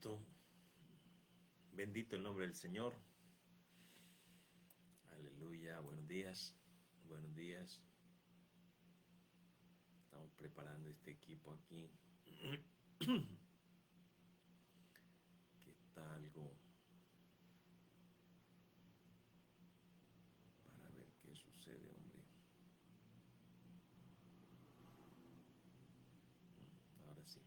Bendito, bendito el nombre del Señor. Aleluya, buenos días, buenos días. Estamos preparando este equipo aquí, que está algo para ver qué sucede, hombre. Ahora sí,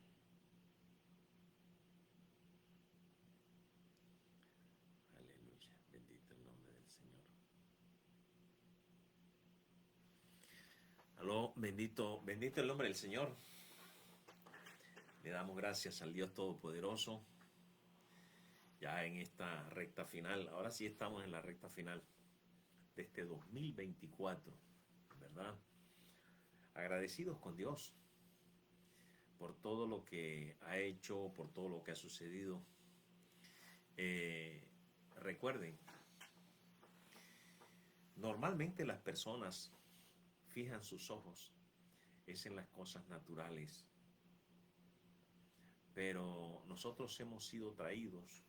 aleluya, bendito el nombre del Señor. Aló, bendito, bendito el nombre del Señor. Le damos gracias al Dios Todopoderoso. Ya en esta recta final, ahora sí estamos en la recta final de este 2024, ¿verdad? Agradecidos con Dios por todo lo que ha hecho, por todo lo que ha sucedido. Eh, Recuerden, normalmente las personas fijan sus ojos es en las cosas naturales, pero nosotros hemos sido traídos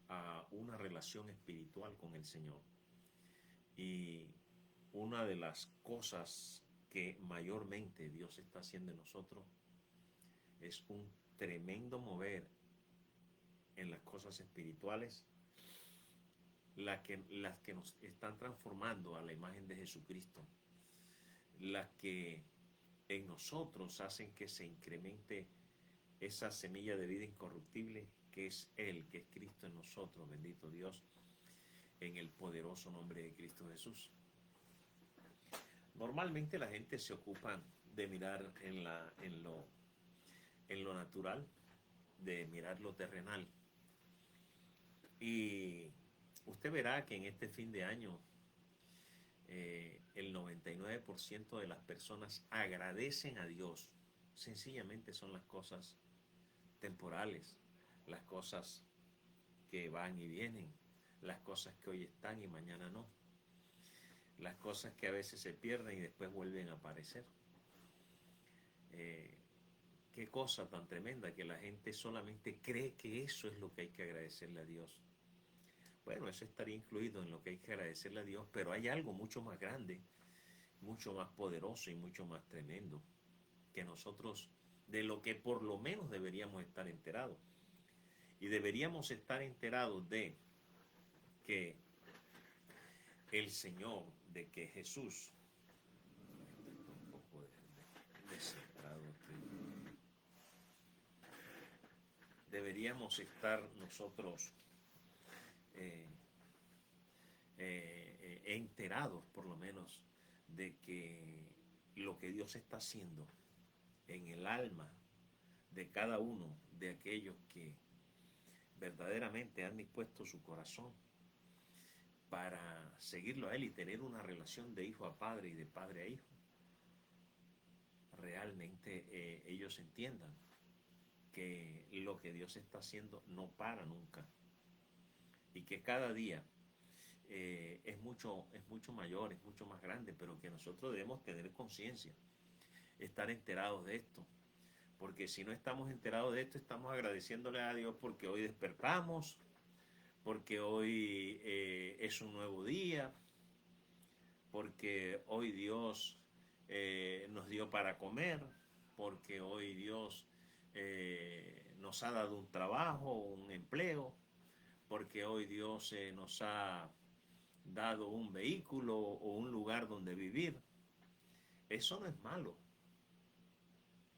a una relación espiritual con el Señor. Y una de las cosas que mayormente Dios está haciendo en nosotros es un tremendo mover en las cosas espirituales, las que nos están transformando a la imagen de Jesucristo, las que en nosotros hacen que se incremente esa semilla de vida incorruptible que es Él, que es Cristo en nosotros, bendito Dios, en el poderoso nombre de Cristo Jesús. Normalmente la gente se ocupa de mirar en lo natural, de mirar lo terrenal. Y usted verá que en este fin de año el 99% de las personas agradecen a Dios. Sencillamente son las cosas temporales, las cosas que van y vienen, las cosas que hoy están y mañana no, las cosas que a veces se pierden y después vuelven a aparecer. Eh, Qué cosa tan tremenda que la gente solamente cree que eso es lo que hay que agradecerle a Dios. Bueno, eso estaría incluido en lo que hay que agradecerle a Dios, pero hay algo mucho más grande, mucho más poderoso y mucho más tremendo que nosotros, de lo que por lo menos deberíamos estar enterados. Y deberíamos estar enterados de que el Señor, de que Jesús, un poco descentrado, deberíamos estar nosotros eh, enterados por lo menos de que lo que Dios está haciendo en el alma de cada uno de aquellos que verdaderamente han dispuesto su corazón para seguirlo a Él y tener una relación de hijo a padre y de padre a hijo, realmente ellos entiendan que lo que Dios está haciendo no para nunca y que cada día es mucho mayor, es mucho más grande, pero que nosotros debemos tener conciencia, estar enterados de esto, porque si no estamos enterados de esto, estamos agradeciéndole a Dios porque hoy despertamos, porque hoy es un nuevo día, porque hoy Dios nos dio para comer, porque hoy Dios nos ha dado un trabajo, un empleo, porque hoy Dios nos ha dado un vehículo o un lugar donde vivir. Eso no es malo,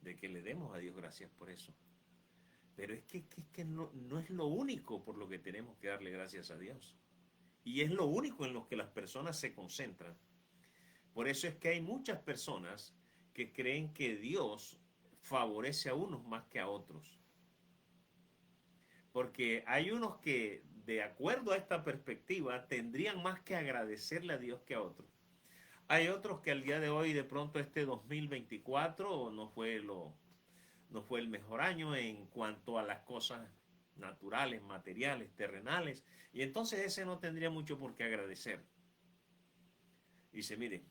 de que le demos a Dios gracias por eso. Pero es que no, no es lo único por lo que tenemos que darle gracias a Dios. Y es lo único en lo que las personas se concentran. Por eso es que hay muchas personas que creen que Dios favorece a unos más que a otros. Porque hay unos que, de acuerdo a esta perspectiva, tendrían más que agradecerle a Dios que a otros. Hay otros que al día de hoy, de pronto este 2024 no fue el mejor año en cuanto a las cosas naturales, materiales, terrenales, y entonces ese no tendría mucho por qué agradecer. Dice, mire,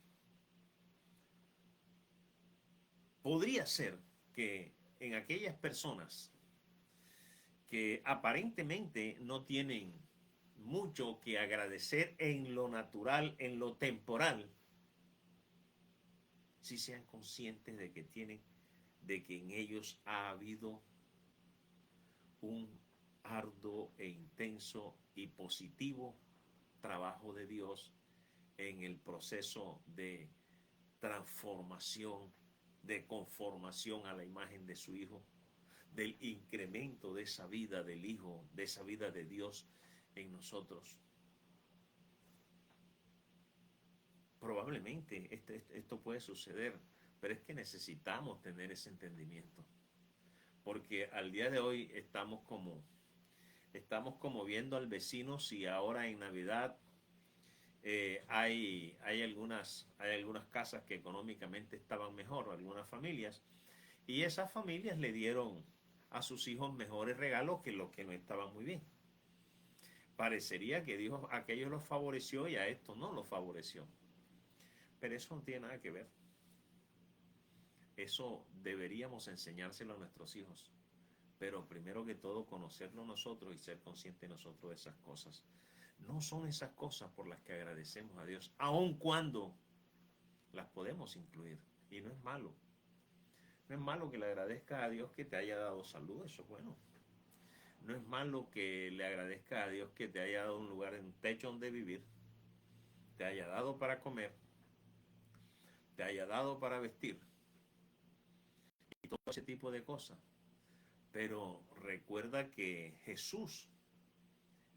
podría ser que en aquellas personas que aparentemente no tienen mucho que agradecer en lo natural, en lo temporal, si sean conscientes de que de que en ellos ha habido un arduo e intenso y positivo trabajo de Dios en el proceso de transformación, de conformación a la imagen de su Hijo, del incremento de esa vida del Hijo, de esa vida de Dios en nosotros. Probablemente esto puede suceder, pero es que necesitamos tener ese entendimiento, porque al día de hoy estamos como viendo al vecino si ahora en Navidad hay algunas casas que económicamente estaban mejor, algunas familias, y esas familias le dieron a sus hijos mejores regalos que los que no estaban muy bien. Parecería que Dios a aquellos los favoreció y a estos no los favoreció. Pero eso no tiene nada que ver. Eso deberíamos enseñárselo a nuestros hijos. Pero primero que todo conocerlo nosotros y ser conscientes nosotros de esas cosas. No son esas cosas por las que agradecemos a Dios, aun cuando las podemos incluir. Y no es malo. No es malo que le agradezcas a Dios que te haya dado salud, eso es bueno. No es malo que le agradezcas a Dios que te haya dado un lugar, un techo donde vivir, te haya dado para comer, te haya dado para vestir y todo ese tipo de cosas. Pero recuerda que Jesús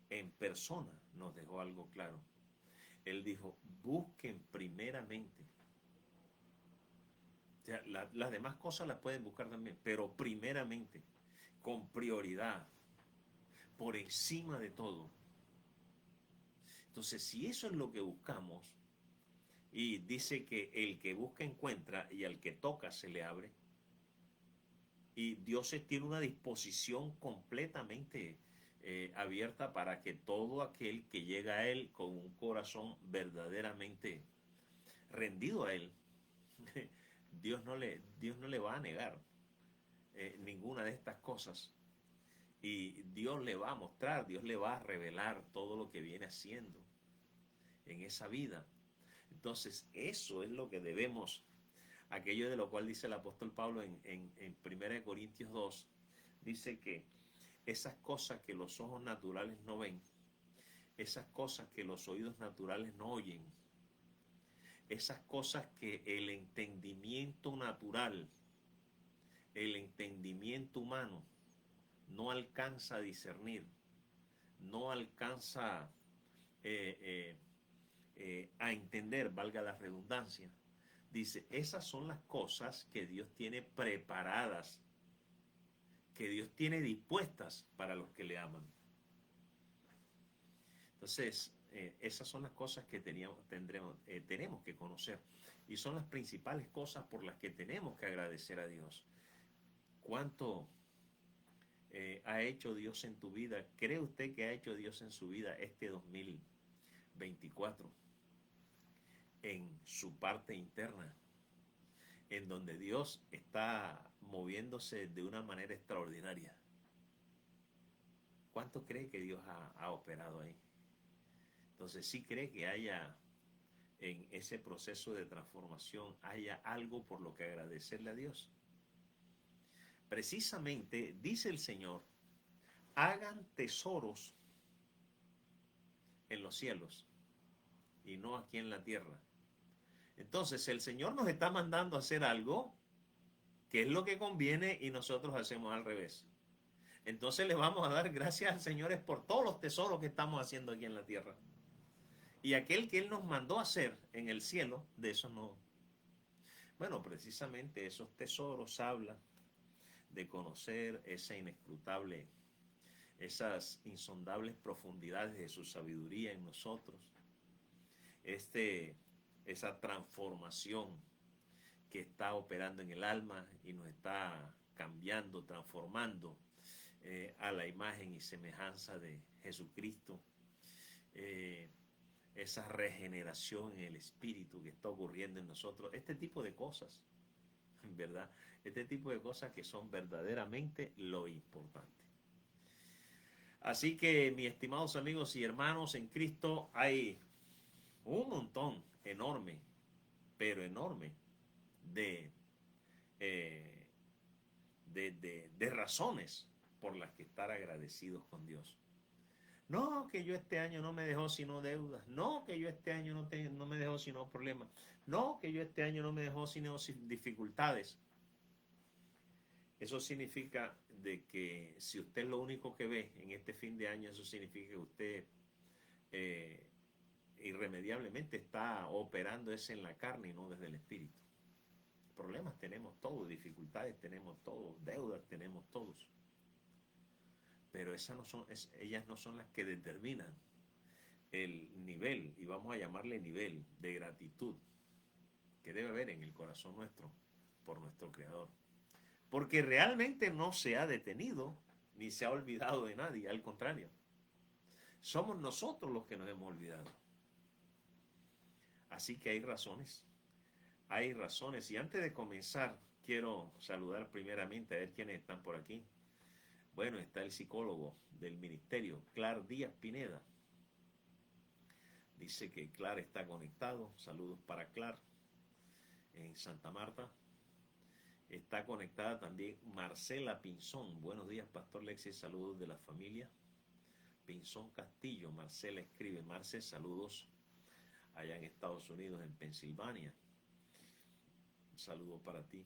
en persona nos dejó algo claro. Él dijo, busquen primeramente. O sea, las demás cosas las pueden buscar también, pero primeramente, con prioridad, por encima de todo. Entonces, si eso es lo que buscamos, y dice que el que busca encuentra y al que toca se le abre, y Dios tiene una disposición completamente abierta para que todo aquel que llega a Él con un corazón verdaderamente rendido a Él, Dios no le va a negar ninguna de estas cosas. Y Dios le va a mostrar, Dios le va a revelar todo lo que viene haciendo en esa vida. Entonces, eso es lo que debemos, aquello de lo cual dice el apóstol Pablo en 1 Corintios 2, dice que esas cosas que los ojos naturales no ven, esas cosas que los oídos naturales no oyen, esas cosas que el entendimiento natural, el entendimiento humano no alcanza a discernir, no alcanza eh, eh, a entender, valga la redundancia. Dice, esas son las cosas que Dios tiene preparadas, que Dios tiene dispuestas para los que le aman. Entonces, esas son las cosas que tenemos que conocer y son las principales cosas por las que tenemos que agradecer a Dios. ¿Cuánto ha hecho Dios en tu vida? ¿Cree usted que ha hecho Dios en su vida este 2024? En su parte interna, en donde Dios está moviéndose de una manera extraordinaria. ¿Cuánto cree que Dios ha operado ahí? Entonces, ¿sí cree que haya en ese proceso de transformación, haya algo por lo que agradecerle a Dios? Precisamente, dice el Señor, hagan tesoros en los cielos y no aquí en la tierra. Entonces, el Señor nos está mandando a hacer algo que es lo que conviene y nosotros hacemos al revés. Entonces le vamos a dar gracias al Señor por todos los tesoros que estamos haciendo aquí en la tierra. Y aquel que Él nos mandó a hacer en el cielo, de eso no. Bueno, precisamente esos tesoros hablan de conocer esa inescrutable, esas insondables profundidades de su sabiduría en nosotros. Esa transformación que está operando en el alma y nos está cambiando, transformando a la imagen y semejanza de Jesucristo. Esa regeneración en el espíritu que está ocurriendo en nosotros. Este tipo de cosas, ¿verdad? Este tipo de cosas que son verdaderamente lo importante. Así que, mis estimados amigos y hermanos en Cristo, hay un montón enorme, pero enorme, de, eh, de razones por las que estar agradecidos con Dios. No, que yo este año no me dejó sino deudas. No, que yo este año no me dejó sino problemas. No, que yo este año no me dejó sino dificultades. Eso significa de que si usted es lo único que ve en este fin de año, eso significa que usted eh, irremediablemente está operando es en la carne y no desde el espíritu. Problemas tenemos todos, dificultades tenemos todos, deudas tenemos todos. Pero ellas no son las que determinan el nivel, y vamos a llamarle nivel de gratitud que debe haber en el corazón nuestro por nuestro Creador. Porque realmente no se ha detenido ni se ha olvidado de nadie, al contrario. Somos nosotros los que nos hemos olvidado. Así que hay razones. Hay razones. Y antes de comenzar, quiero saludar primeramente a ver quiénes están por aquí. Bueno, está el psicólogo del ministerio, Clar Díaz Pineda. Dice que Clar está conectado. Saludos para Clar en Santa Marta. Está conectada también Marcela Pinzón. Buenos días, Pastor Lexi. Saludos de la familia. Pinzón Castillo. Marcela escribe. Marce, saludos allá en Estados Unidos, en Pensilvania. Un saludo para ti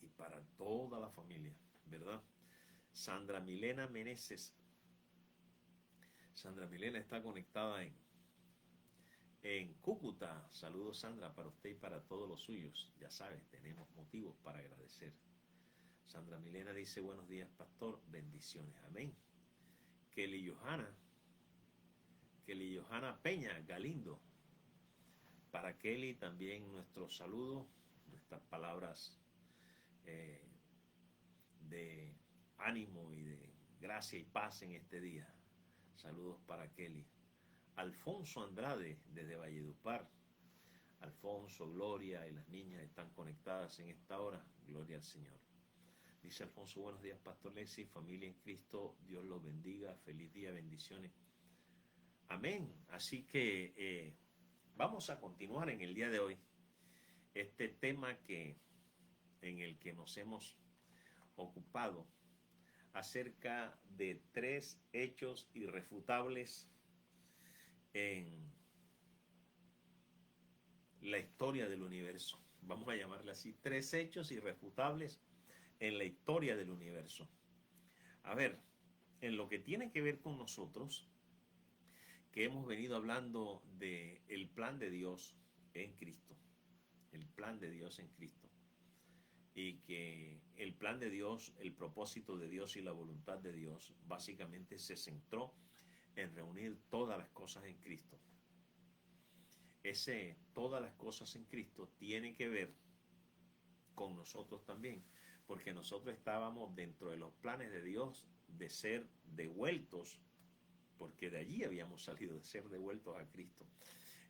y para toda la familia, ¿verdad? Sandra Milena Meneses. Sandra Milena está conectada en Cúcuta. Saludos, Sandra, para usted y para todos los suyos. Ya sabes, tenemos motivos para agradecer. Sandra Milena dice, buenos días, pastor, bendiciones, amén. Kelly Johanna Peña Galindo. Para Kelly también nuestro saludo, nuestras palabras de ánimo y de gracia y paz en este día. Saludos para Kelly. Alfonso Andrade desde Valledupar. Alfonso, Gloria y las niñas están conectadas en esta hora. Gloria al Señor. Dice Alfonso, buenos días, Pastor Lexi, familia en Cristo, Dios los bendiga, feliz día, bendiciones. Amén. Así que vamos a continuar en el día de hoy este tema en el que nos hemos ocupado acerca de 3 hechos irrefutables en la historia del universo. Vamos a llamarle así, 3 hechos irrefutables en la historia del universo. A ver, en lo que tiene que ver con nosotros, que hemos venido hablando del plan de Dios en Cristo, el plan de Dios en Cristo, y que el plan de Dios, el propósito de Dios y la voluntad de Dios básicamente se centró en reunir todas las cosas en Cristo. Todas las cosas en Cristo tiene que ver con nosotros también, porque nosotros estábamos dentro de los planes de Dios de ser devueltos, porque de allí habíamos salido, de ser devueltos a Cristo,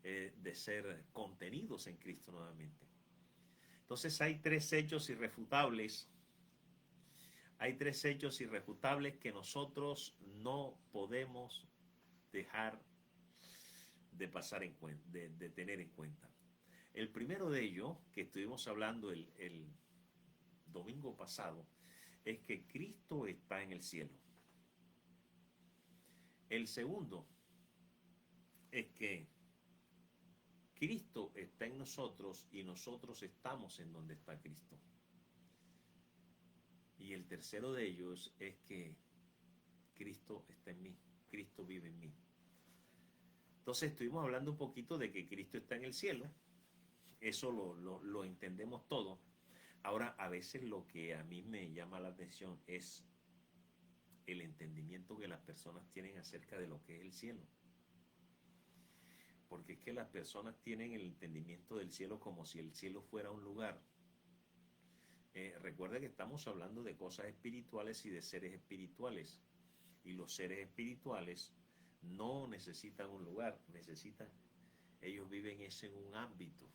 de ser contenidos en Cristo nuevamente. Entonces hay 3 hechos irrefutables. Hay 3 hechos irrefutables que nosotros no podemos dejar de pasar en cuenta, de tener en cuenta. El primero de ellos, que estuvimos hablando el domingo pasado, es que Cristo está en el cielo. El segundo es que Cristo está en nosotros y nosotros estamos en donde está Cristo. Y el tercero de ellos es que Cristo está en mí, Cristo vive en mí. Entonces estuvimos hablando un poquito de que Cristo está en el cielo, eso lo entendemos todo. Ahora, a veces lo que a mí me llama la atención es el entendimiento que las personas tienen acerca de lo que es el cielo. Porque es que las personas tienen el entendimiento del cielo como si el cielo fuera un lugar. Recuerda que estamos hablando de cosas espirituales y de seres espirituales. Y los seres espirituales no necesitan un lugar, ellos viven eso en un ámbito,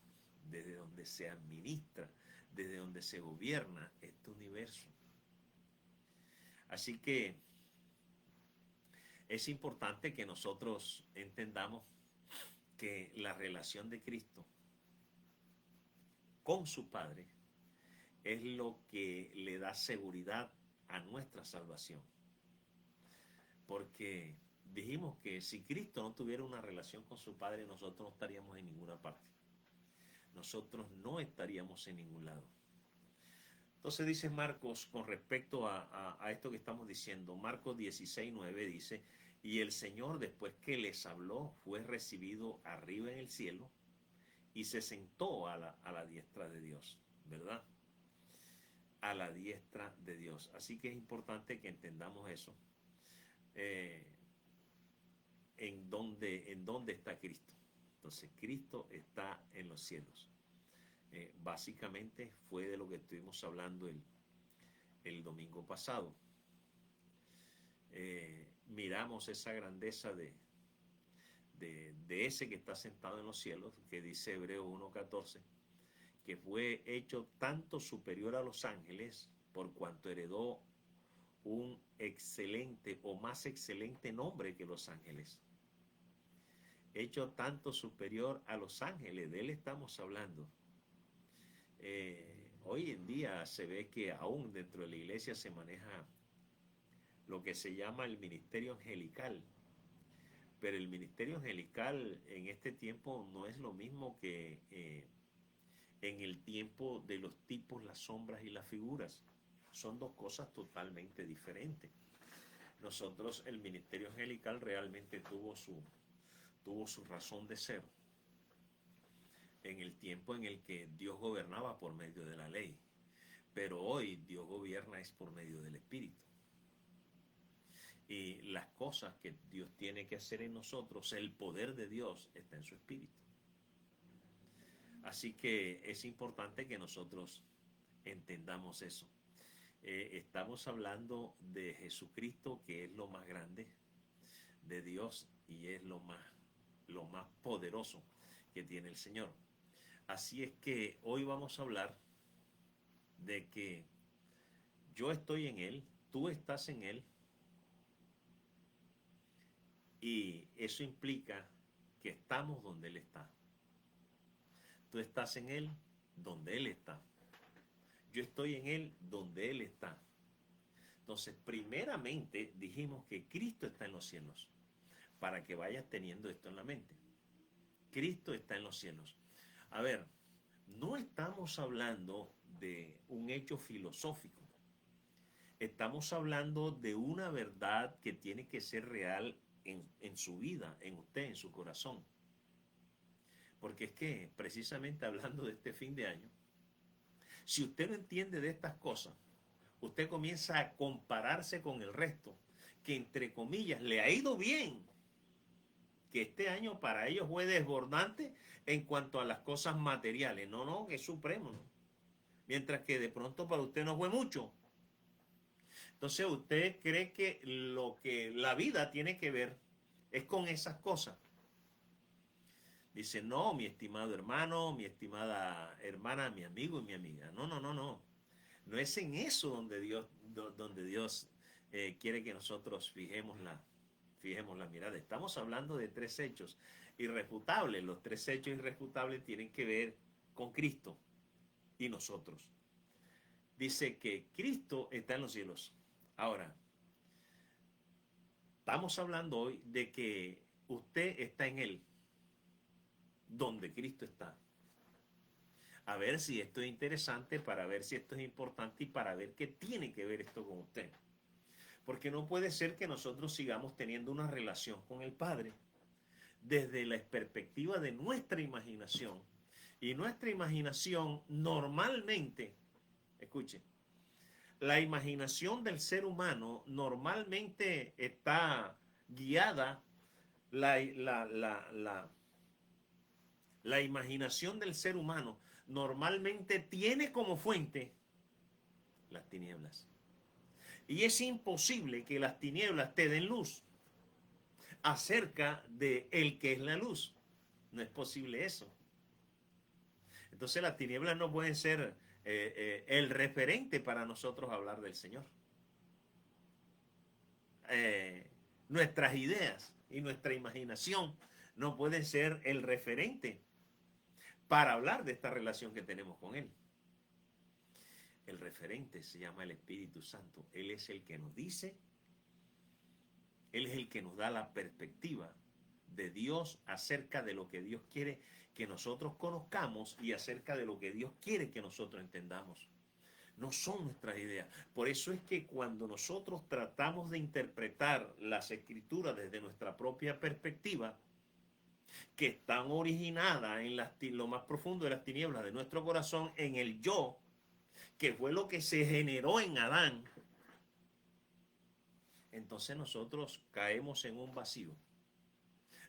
desde donde se administra, desde donde se gobierna este universo. Así que Es importante que nosotros entendamos que la relación de Cristo con su Padre es lo que le da seguridad a nuestra salvación. Porque dijimos que si Cristo no tuviera una relación con su Padre, nosotros no estaríamos en ninguna parte. Nosotros no estaríamos en ningún lado. Entonces dice Marcos con respecto a esto que estamos diciendo, Marcos 16:9 dice, y el Señor después que les habló fue recibido arriba en el cielo y se sentó a la diestra de Dios, ¿verdad? A la diestra de Dios. Así que es importante que entendamos eso. Eh, en dónde está Cristo. Entonces Cristo está en los cielos. Básicamente fue de lo que estuvimos hablando el domingo pasado. Miramos esa grandeza de ese que está sentado en los cielos, que dice Hebreos 1:14, que fue hecho tanto superior a los ángeles por cuanto heredó un excelente o más excelente nombre que los ángeles. Hecho tanto superior a los ángeles, de él estamos hablando. Hoy en día se ve que aún dentro de la iglesia se maneja lo que se llama el ministerio angelical, pero el ministerio angelical en este tiempo no es lo mismo que en el tiempo de los tipos, las sombras y las figuras. Son dos cosas totalmente diferentes. Nosotros, el ministerio angelical realmente tuvo su razón de ser en el tiempo en el que Dios gobernaba por medio de la ley. Pero hoy Dios gobierna es por medio del Espíritu. Y las cosas que Dios tiene que hacer en nosotros, el poder de Dios está en su Espíritu. Así que es importante que nosotros entendamos eso. Estamos hablando de Jesucristo, que es lo más grande de Dios y es lo más poderoso que tiene el Señor. Así es que hoy vamos a hablar de que yo estoy en Él, tú estás en Él, y eso implica que estamos donde Él está. Tú estás en Él donde Él está. Yo estoy en Él donde Él está. Entonces, primeramente dijimos que Cristo está en los cielos, para que vayas teniendo esto en la mente. Cristo está en los cielos. A ver, no estamos hablando de un hecho filosófico. Estamos hablando de una verdad que tiene que ser real en su vida, en usted, en su corazón. Porque es que, precisamente hablando de este fin de año, si usted no entiende de estas cosas, usted comienza a compararse con el resto, que entre comillas le ha ido bien, que este año para ellos fue desbordante en cuanto a las cosas materiales. No, que es supremo, ¿no? Mientras que de pronto para usted no fue mucho. Entonces usted cree que lo que la vida tiene que ver es con esas cosas. Dice, no, mi estimado hermano, mi estimada hermana, mi amigo y mi amiga. No. No es en eso donde Dios quiere que nosotros fijemos la mirada. Estamos hablando de tres hechos irrefutables. Los tres hechos irrefutables tienen que ver con Cristo y nosotros. Dice que Cristo está en los cielos. Ahora, estamos hablando hoy de que usted está en Él, donde Cristo está. A ver si esto es interesante, para ver si esto es importante y para ver qué tiene que ver esto con usted. Porque no puede ser que nosotros sigamos teniendo una relación con el Padre desde la perspectiva de nuestra imaginación. Y nuestra imaginación normalmente, escuche, la imaginación del ser humano normalmente está guiada, la imaginación del ser humano normalmente tiene como fuente las tinieblas. Y es imposible que las tinieblas te den luz acerca de el que es la luz. No es posible eso. Entonces las tinieblas no pueden ser el referente para nosotros hablar del Señor. Nuestras ideas y nuestra imaginación no pueden ser el referente para hablar de esta relación que tenemos con Él. El referente se llama el Espíritu Santo. Él es el que nos dice, Él es el que nos da la perspectiva de Dios acerca de lo que Dios quiere que nosotros conozcamos y acerca de lo que Dios quiere que nosotros entendamos. No son nuestras ideas. Por eso es que cuando nosotros tratamos de interpretar las escrituras desde nuestra propia perspectiva, que están originadas en lo más profundo de las tinieblas de nuestro corazón, en el yo, que fue lo que se generó en Adán, entonces nosotros caemos en un vacío.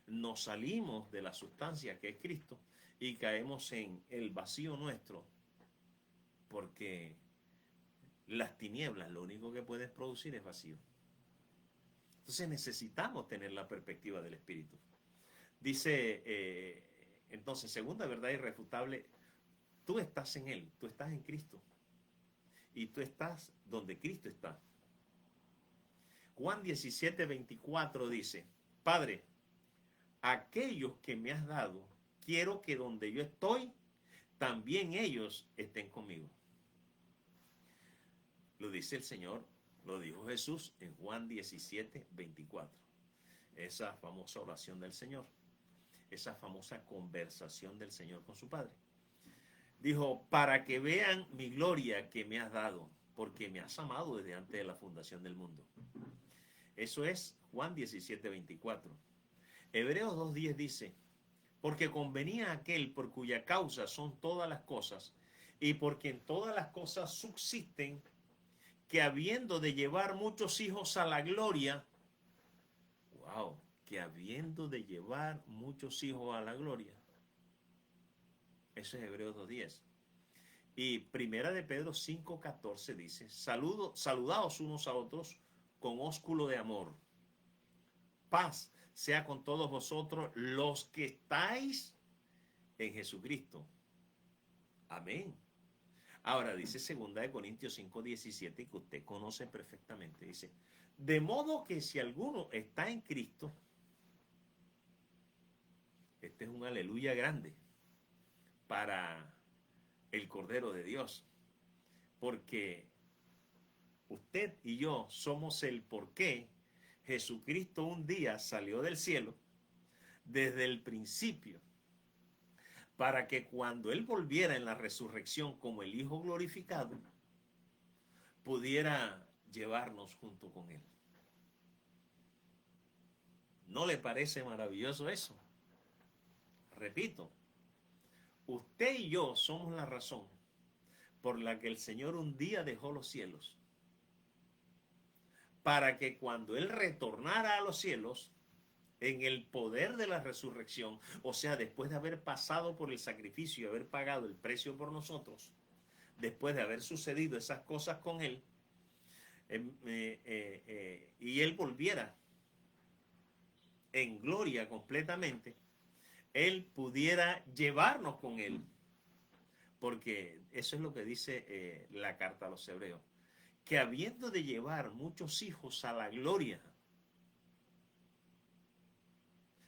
Nos salimos de la sustancia que es Cristo y caemos en el vacío nuestro, porque las tinieblas lo único que pueden producir es vacío. Entonces necesitamos tener la perspectiva del Espíritu. Dice, entonces, segunda verdad irrefutable, tú estás en Él, tú estás en Cristo. Y tú estás donde Cristo está. Juan 17:24 dice, Padre, aquellos que me has dado, quiero que donde yo estoy, también ellos estén conmigo. Lo dice el Señor, lo dijo Jesús en Juan 17:24. Esa famosa oración del Señor, esa famosa conversación del Señor con su Padre. Dijo, para que vean mi gloria que me has dado, porque me has amado desde antes de la fundación del mundo. Eso es Juan 17:24. Hebreos 2:10 dice, porque convenía aquel por cuya causa son todas las cosas, y porque en todas las cosas subsisten, que habiendo de llevar muchos hijos a la gloria, wow, que habiendo de llevar muchos hijos a la gloria. Eso es Hebreos 2:10. Y primera de Pedro 5:14 dice, saludaos unos a otros con ósculo de amor. Paz sea con todos vosotros los que estáis en Jesucristo. Amén. Ahora dice segunda de Corintios 5:17, que usted conoce perfectamente. Dice, de modo que si alguno está en Cristo, este es un aleluya grande para el Cordero de Dios, porque usted y yo somos el porqué Jesucristo un día salió del cielo desde el principio, para que cuando Él volviera en la resurrección como el Hijo glorificado, pudiera llevarnos junto con Él. ¿No le parece maravilloso eso? Repito, usted y yo somos la razón por la que el Señor un día dejó los cielos, para que cuando Él retornara a los cielos, en el poder de la resurrección, o sea, después de haber pasado por el sacrificio y haber pagado el precio por nosotros, después de haber sucedido esas cosas con Él, y Él volviera en gloria completamente, Él pudiera llevarnos con Él, porque eso es lo que dice la carta a los Hebreos, que habiendo de llevar muchos hijos a la gloria,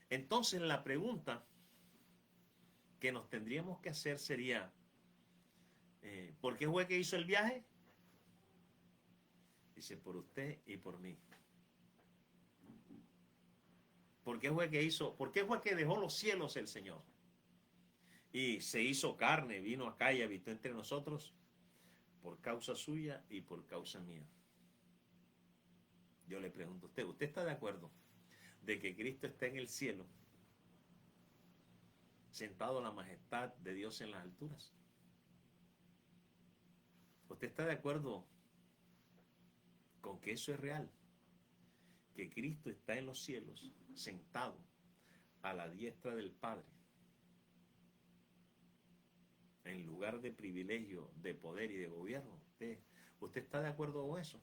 entonces la pregunta que nos tendríamos que hacer sería, ¿por qué fue que hizo el viaje? Dice, por usted y por mí. ¿Por qué fue que dejó los cielos el Señor? Y se hizo carne, vino acá y habitó entre nosotros por causa suya y por causa mía. Yo le pregunto a usted, ¿usted está de acuerdo de que Cristo está en el cielo, sentado a la majestad de Dios en las alturas? ¿Usted está de acuerdo con que eso es real? Que Cristo está en los cielos, sentado a la diestra del Padre, en lugar de privilegio, de poder y de gobierno. ¿Usted está de acuerdo con eso?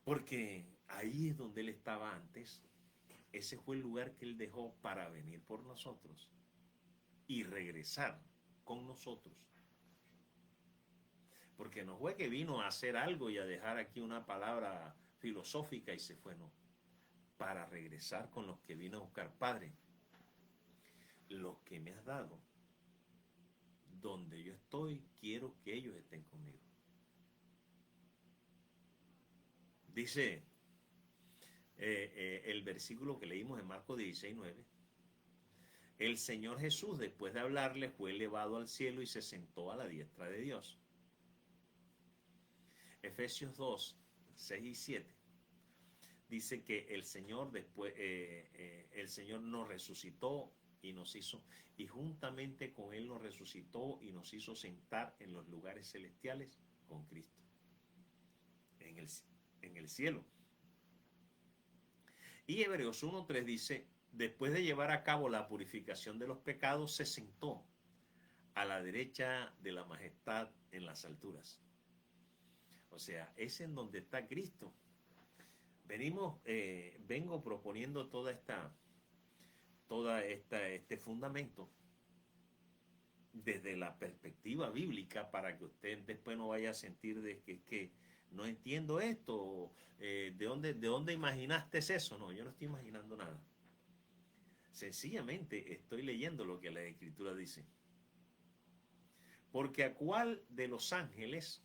Porque ahí es donde Él estaba antes. Ese fue el lugar que Él dejó para venir por nosotros y regresar con nosotros Porque no fue que vino a hacer algo y a dejar aquí una palabra filosófica y se fue, no. Para regresar con los que vino a buscar. Padre, los que me has dado, donde yo estoy, quiero que ellos estén conmigo. Dice el versículo que leímos en Marcos 16:9. El Señor Jesús, después de hablarle, fue elevado al cielo y se sentó a la diestra de Dios. Efesios 2:6 y 7 dice que el Señor después, el Señor nos resucitó y nos hizo, y juntamente con Él nos resucitó y nos hizo sentar en los lugares celestiales con Cristo, en el cielo. Y Hebreos 1:3 dice, después de llevar a cabo la purificación de los pecados, se sentó a la derecha de la majestad en las alturas. O sea, es en donde está Cristo. Vengo proponiendo este fundamento desde la perspectiva bíblica para que usted después no vaya a sentir de que no entiendo esto, ¿de dónde imaginaste eso? No, yo no estoy imaginando nada. Sencillamente estoy leyendo lo que la Escritura dice. Porque a cuál de los ángeles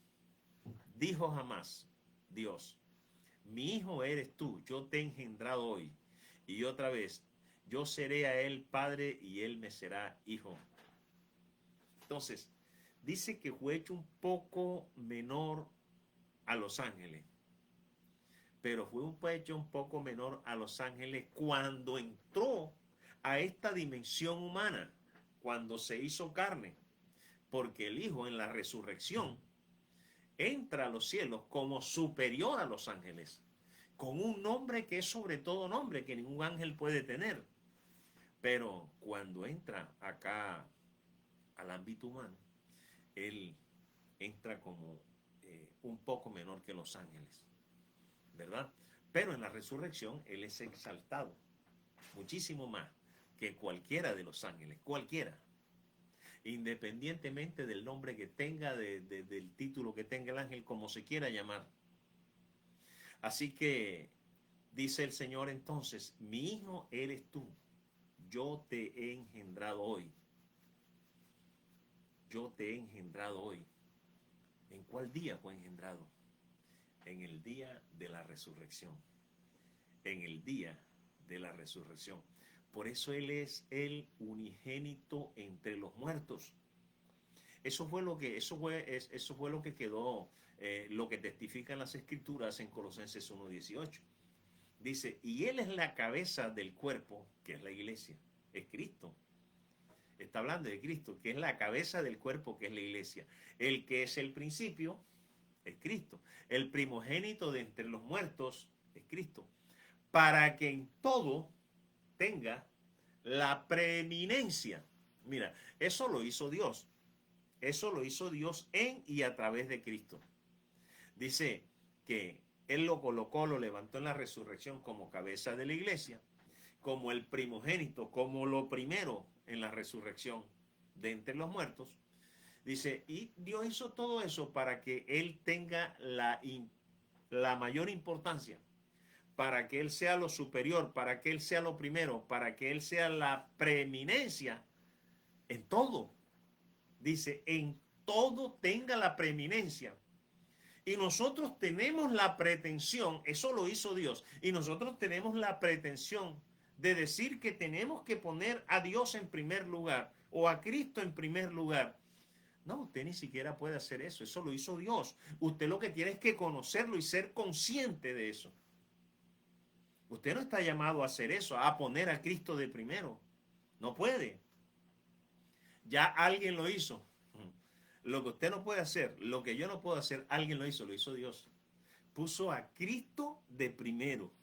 dijo jamás Dios, mi hijo eres tú, yo te he engendrado hoy. Y otra vez, yo seré a él padre y él me será hijo. Entonces, dice que fue hecho un poco menor a los ángeles, pero fue hecho un poco menor a los ángeles cuando entró a esta dimensión humana, cuando se hizo carne, porque el Hijo en la resurrección entra a los cielos como superior a los ángeles, con un nombre que es sobre todo nombre, que ningún ángel puede tener. Pero cuando entra acá al ámbito humano, él entra como un poco menor que los ángeles, ¿verdad? Pero en la resurrección él es exaltado muchísimo más que cualquiera de los ángeles, cualquiera, independientemente del nombre que tenga, del título que tenga el ángel, como se quiera llamar. Así que dice el Señor entonces, mi hijo eres tú, yo te he engendrado hoy. Yo te he engendrado hoy. ¿En cuál día fue engendrado? En el día de la resurrección. En el día de la resurrección. Por eso Él es el unigénito entre los muertos. Eso fue lo que quedó, lo que testifican las Escrituras en Colosenses 1:18. Dice, y Él es la cabeza del cuerpo, que es la iglesia, es Cristo. Está hablando de Cristo, que es la cabeza del cuerpo, que es la iglesia. El que es el principio es Cristo. El primogénito de entre los muertos es Cristo. Para que en todo tenga la preeminencia. Mira, eso lo hizo Dios. Eso lo hizo Dios en y a través de Cristo. Dice que Él lo colocó, lo levantó en la resurrección como cabeza de la iglesia, como el primogénito, como lo primero en la resurrección de entre los muertos. Dice, y Dios hizo todo eso para que Él tenga la mayor importancia, para que Él sea lo superior, para que Él sea lo primero, para que Él sea la preeminencia en todo. Dice, en todo tenga la preeminencia. Y nosotros tenemos la pretensión, eso lo hizo Dios, y nosotros tenemos la pretensión de decir que tenemos que poner a Dios en primer lugar o a Cristo en primer lugar. No, usted ni siquiera puede hacer eso, eso lo hizo Dios. Usted lo que tiene es que conocerlo y ser consciente de eso. Usted no está llamado a hacer eso, a poner a Cristo de primero. No puede. Ya alguien lo hizo. Lo que usted no puede hacer, lo que yo no puedo hacer, alguien lo hizo Dios. Puso a Cristo de primero.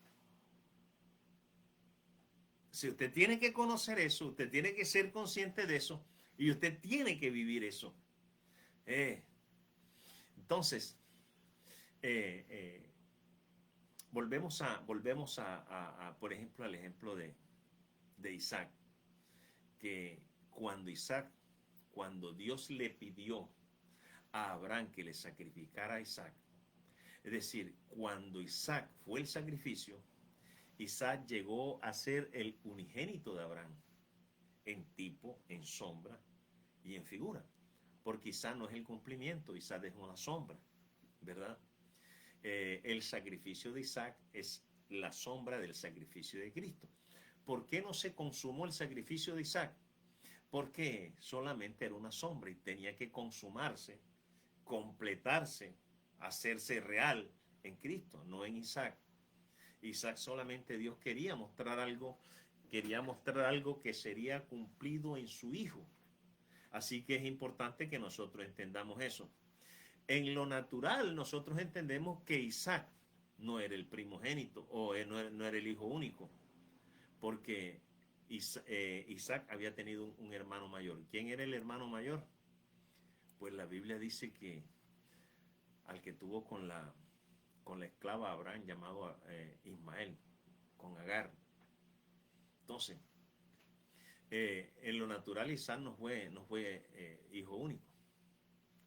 Si usted tiene que conocer eso, usted tiene que ser consciente de eso y usted tiene que vivir eso. Entonces, volvemos por ejemplo, al ejemplo de Isaac, que cuando Dios le pidió a Abraham que le sacrificara a Isaac. Es decir, cuando Isaac fue el sacrificio, Isaac llegó a ser el unigénito de Abraham, en tipo, en sombra y en figura. Porque Isaac no es el cumplimiento, Isaac es una sombra, ¿verdad? El sacrificio de Isaac es la sombra del sacrificio de Cristo. ¿Por qué no se consumó el sacrificio de Isaac? Porque solamente era una sombra y tenía que consumarse, completarse, hacerse real en Cristo, no en Isaac. Isaac solamente Dios quería mostrar algo que sería cumplido en su Hijo. Así que es importante que nosotros entendamos eso. En lo natural nosotros entendemos que Isaac no era el primogénito o no era el hijo único, porque Isaac había tenido un hermano mayor. ¿Quién era el hermano mayor? Pues la Biblia dice que al que tuvo con la esclava Abraham llamado Ismael, con Agar. Entonces, en lo natural Isaac no fue hijo único.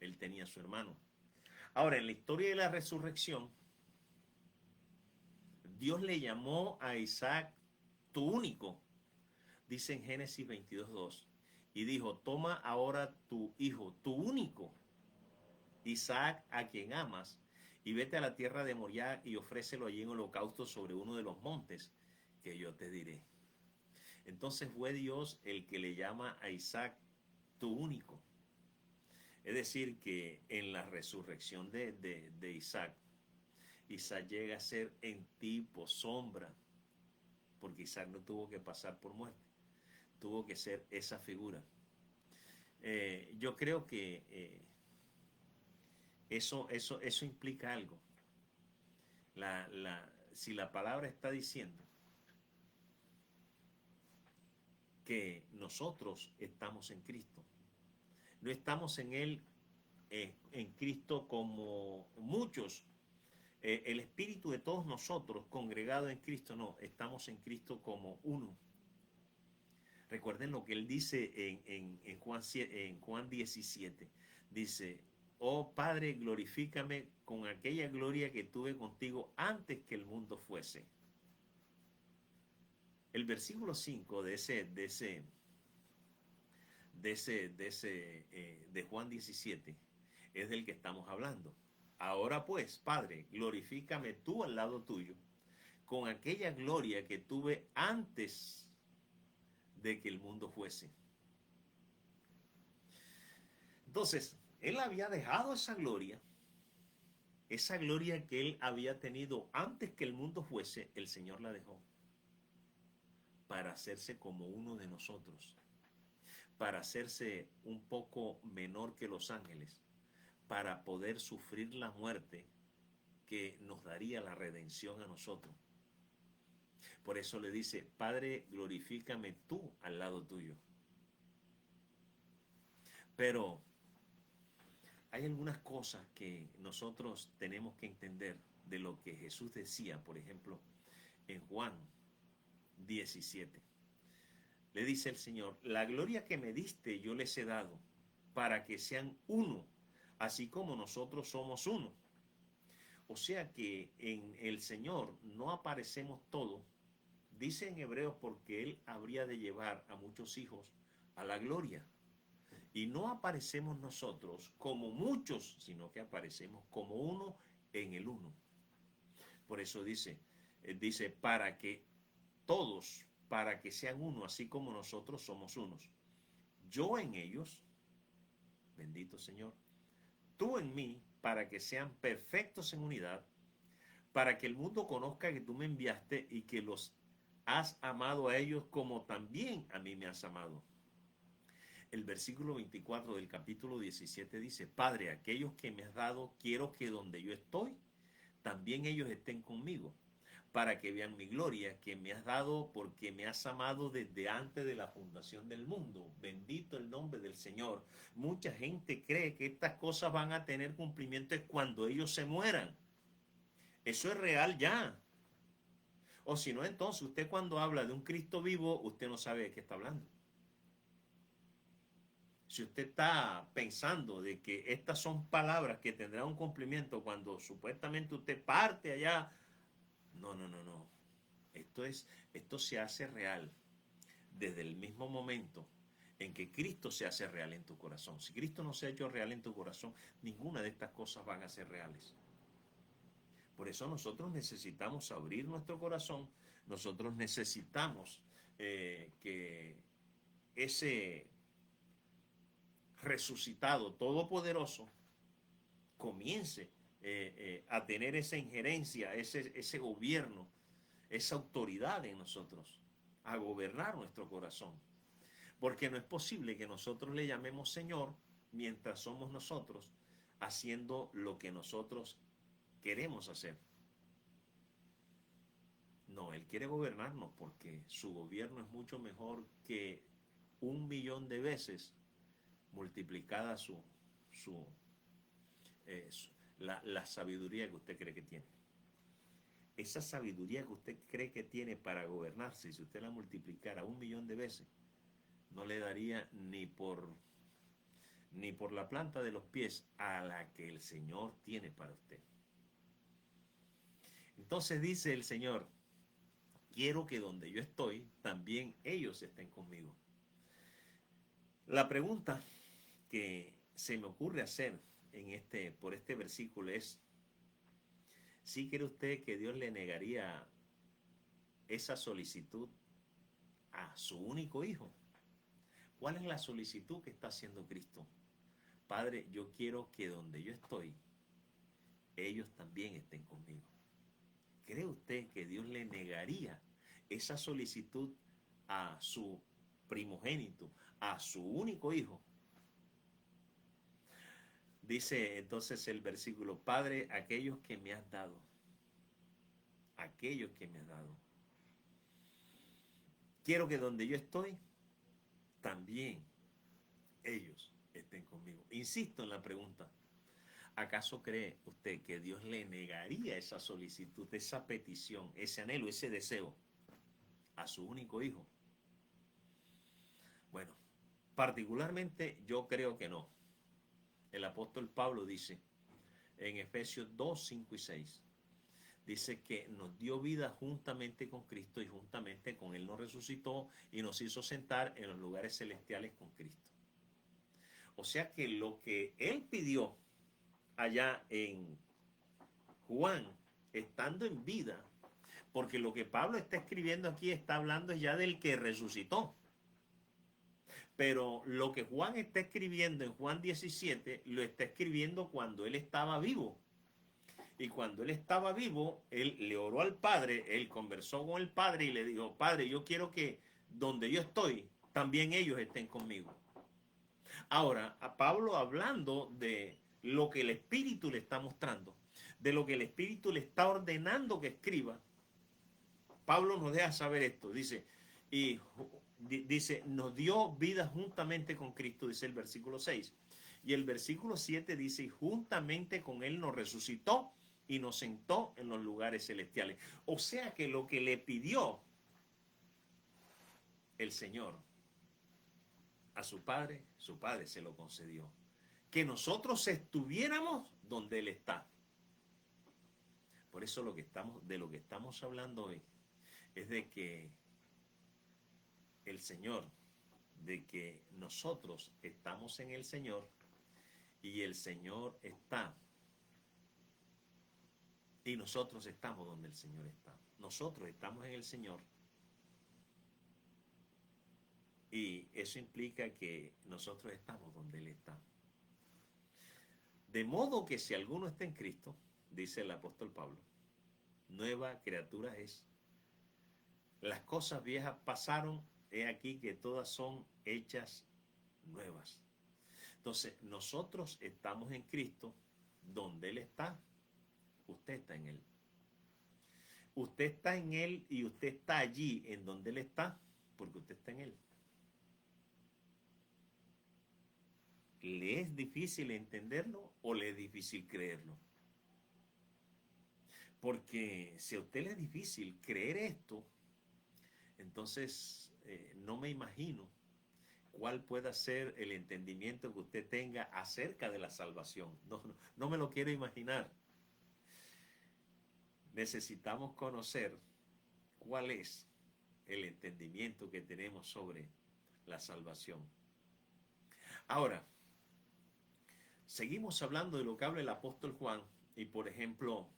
Él tenía a su hermano. Ahora, en la historia de la resurrección, Dios le llamó a Isaac tu único, dice en Génesis 22:2, y dijo, toma ahora tu hijo, tu único, Isaac, a quien amas, y vete a la tierra de Moriah y ofrécelo allí en holocausto sobre uno de los montes que yo te diré. Entonces fue Dios el que le llama a Isaac tu único. Es decir, que en la resurrección de Isaac, Isaac llega a ser en tipo sombra, porque Isaac no tuvo que pasar por muerte, tuvo que ser esa figura. Yo creo que eso implica algo. Si la palabra está diciendo que nosotros estamos en Cristo, no estamos en Él, en Cristo como muchos, el espíritu de todos nosotros congregados en Cristo, no, estamos en Cristo como uno. Recuerden lo que Él dice en Juan 17, dice, oh Padre, glorifícame con aquella gloria que tuve contigo antes que el mundo fuese. El versículo 5 de Juan 17 es del que estamos hablando. Ahora pues, Padre, glorifícame tú al lado tuyo con aquella gloria que tuve antes de que el mundo fuese. Entonces, Él había dejado esa gloria que Él había tenido antes que el mundo fuese, el Señor la dejó para hacerse como uno de nosotros, para hacerse un poco menor que los ángeles, para poder sufrir la muerte que nos daría la redención a nosotros. Por eso le dice, Padre, glorifícame tú al lado tuyo. Pero hay algunas cosas que nosotros tenemos que entender de lo que Jesús decía, por ejemplo, en Juan 17. Le dice el Señor, la gloria que me diste yo les he dado, para que sean uno, así como nosotros somos uno. O sea que en el Señor no aparecemos todos, dice en Hebreos, porque Él habría de llevar a muchos hijos a la gloria. Y no aparecemos nosotros como muchos, sino que aparecemos como uno en el uno. Por eso dice, para que todos, para que sean uno, así como nosotros somos unos. Yo en ellos, bendito Señor, tú en mí, para que sean perfectos en unidad, para que el mundo conozca que tú me enviaste y que los has amado a ellos como también a mí me has amado. El versículo 24 del capítulo 17 dice, Padre, aquellos que me has dado, quiero que donde yo estoy, también ellos estén conmigo, para que vean mi gloria que me has dado porque me has amado desde antes de la fundación del mundo. Bendito el nombre del Señor. Mucha gente cree que estas cosas van a tener cumplimiento cuando ellos se mueran. Eso es real ya. O si no, entonces usted cuando habla de un Cristo vivo, usted no sabe de qué está hablando. Si usted está pensando de que estas son palabras que tendrán un cumplimiento cuando supuestamente usted parte allá, no, no, no, no. Esto se hace real desde el mismo momento en que Cristo se hace real en tu corazón. Si Cristo no se ha hecho real en tu corazón, ninguna de estas cosas van a ser reales. Por eso nosotros necesitamos abrir nuestro corazón, nosotros necesitamos que ese resucitado todopoderoso comience a tener esa injerencia, ese gobierno, esa autoridad en nosotros, a gobernar nuestro corazón. Porque no es posible que nosotros le llamemos Señor mientras somos nosotros haciendo lo que nosotros queremos hacer. No, Él quiere gobernarnos porque su gobierno es mucho mejor que 1.000.000 de veces multiplicada su, la sabiduría que usted cree que tiene. Esa sabiduría que usted cree que tiene para gobernarse, si usted la multiplicara 1.000.000 de veces, no le daría ni por la planta de los pies a la que el Señor tiene para usted. Entonces dice el Señor, quiero que donde yo estoy, también ellos estén conmigo. La pregunta que se me ocurre hacer por este versículo es, ¿sí cree usted que Dios le negaría esa solicitud a su único hijo? ¿Cuál es la solicitud que está haciendo Cristo? Padre, yo quiero que donde yo estoy, ellos también estén conmigo. ¿Cree usted que Dios le negaría esa solicitud a su primogénito, a su único hijo? Dice entonces el versículo, Padre, aquellos que me has dado, aquellos que me has dado. Quiero que donde yo estoy, también ellos estén conmigo. Insisto en la pregunta, ¿acaso cree usted que Dios le negaría esa solicitud, esa petición, ese anhelo, ese deseo a su único hijo? Bueno, particularmente yo creo que no. El apóstol Pablo dice en Efesios 2, 5 y 6, dice que nos dio vida juntamente con Cristo y juntamente con Él nos resucitó y nos hizo sentar en los lugares celestiales con Cristo. O sea que lo que Él pidió allá en Juan, estando en vida, porque lo que Pablo está escribiendo aquí está hablando ya del que resucitó. Pero lo que Juan está escribiendo en Juan 17, lo está escribiendo cuando él estaba vivo. Y cuando él estaba vivo, él le oró al Padre, él conversó con el Padre y le dijo, Padre, yo quiero que donde yo estoy, también ellos estén conmigo. Ahora, a Pablo hablando de lo que el Espíritu le está mostrando, de lo que el Espíritu le está ordenando que escriba, Pablo nos deja saber esto. Dice, nos dio vida juntamente con Cristo, dice el versículo 6. Y el versículo 7 dice, y juntamente con Él nos resucitó y nos sentó en los lugares celestiales. O sea que lo que le pidió el Señor a su Padre se lo concedió. Que nosotros estuviéramos donde Él está. Por eso de lo que estamos hablando hoy es de que el Señor, de que nosotros estamos en el Señor y el Señor está y nosotros estamos donde el Señor está. Nosotros estamos en el Señor y eso implica que nosotros estamos donde Él está. De modo que si alguno está en Cristo, dice el apóstol Pablo, nueva criatura es. Las cosas viejas pasaron, he aquí que todas son hechas nuevas. Entonces, nosotros estamos en Cristo, donde Él está, usted está en Él. Usted está en Él y usted está allí en donde Él está, porque usted está en Él. ¿Le es difícil entenderlo o le es difícil creerlo? Porque si a usted le es difícil creer esto, entonces no me imagino cuál pueda ser el entendimiento que usted tenga acerca de la salvación. No me lo quiero imaginar. Necesitamos conocer cuál es el entendimiento que tenemos sobre la salvación. Ahora, seguimos hablando de lo que habla el apóstol Juan y, por ejemplo,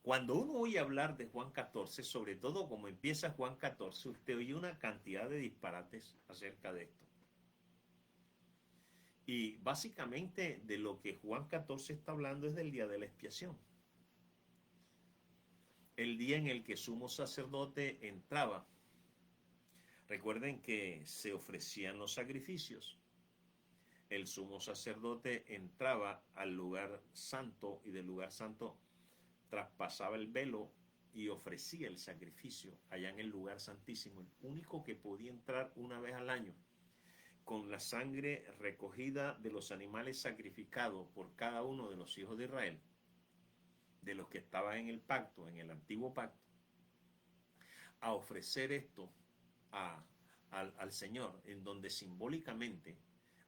cuando uno oye hablar de Juan 14, sobre todo como empieza Juan 14, usted oye una cantidad de disparates acerca de esto. Y básicamente de lo que Juan 14 está hablando es del día de la expiación. El día en el que sumo sacerdote entraba. Recuerden que se ofrecían los sacrificios. El sumo sacerdote entraba al lugar santo y del lugar santo traspasaba el velo y ofrecía el sacrificio allá en el lugar santísimo, el único que podía entrar una vez al año, con la sangre recogida de los animales sacrificados por cada uno de los hijos de Israel, de los que estaban en el pacto, en el antiguo pacto, a ofrecer esto al Señor, en donde simbólicamente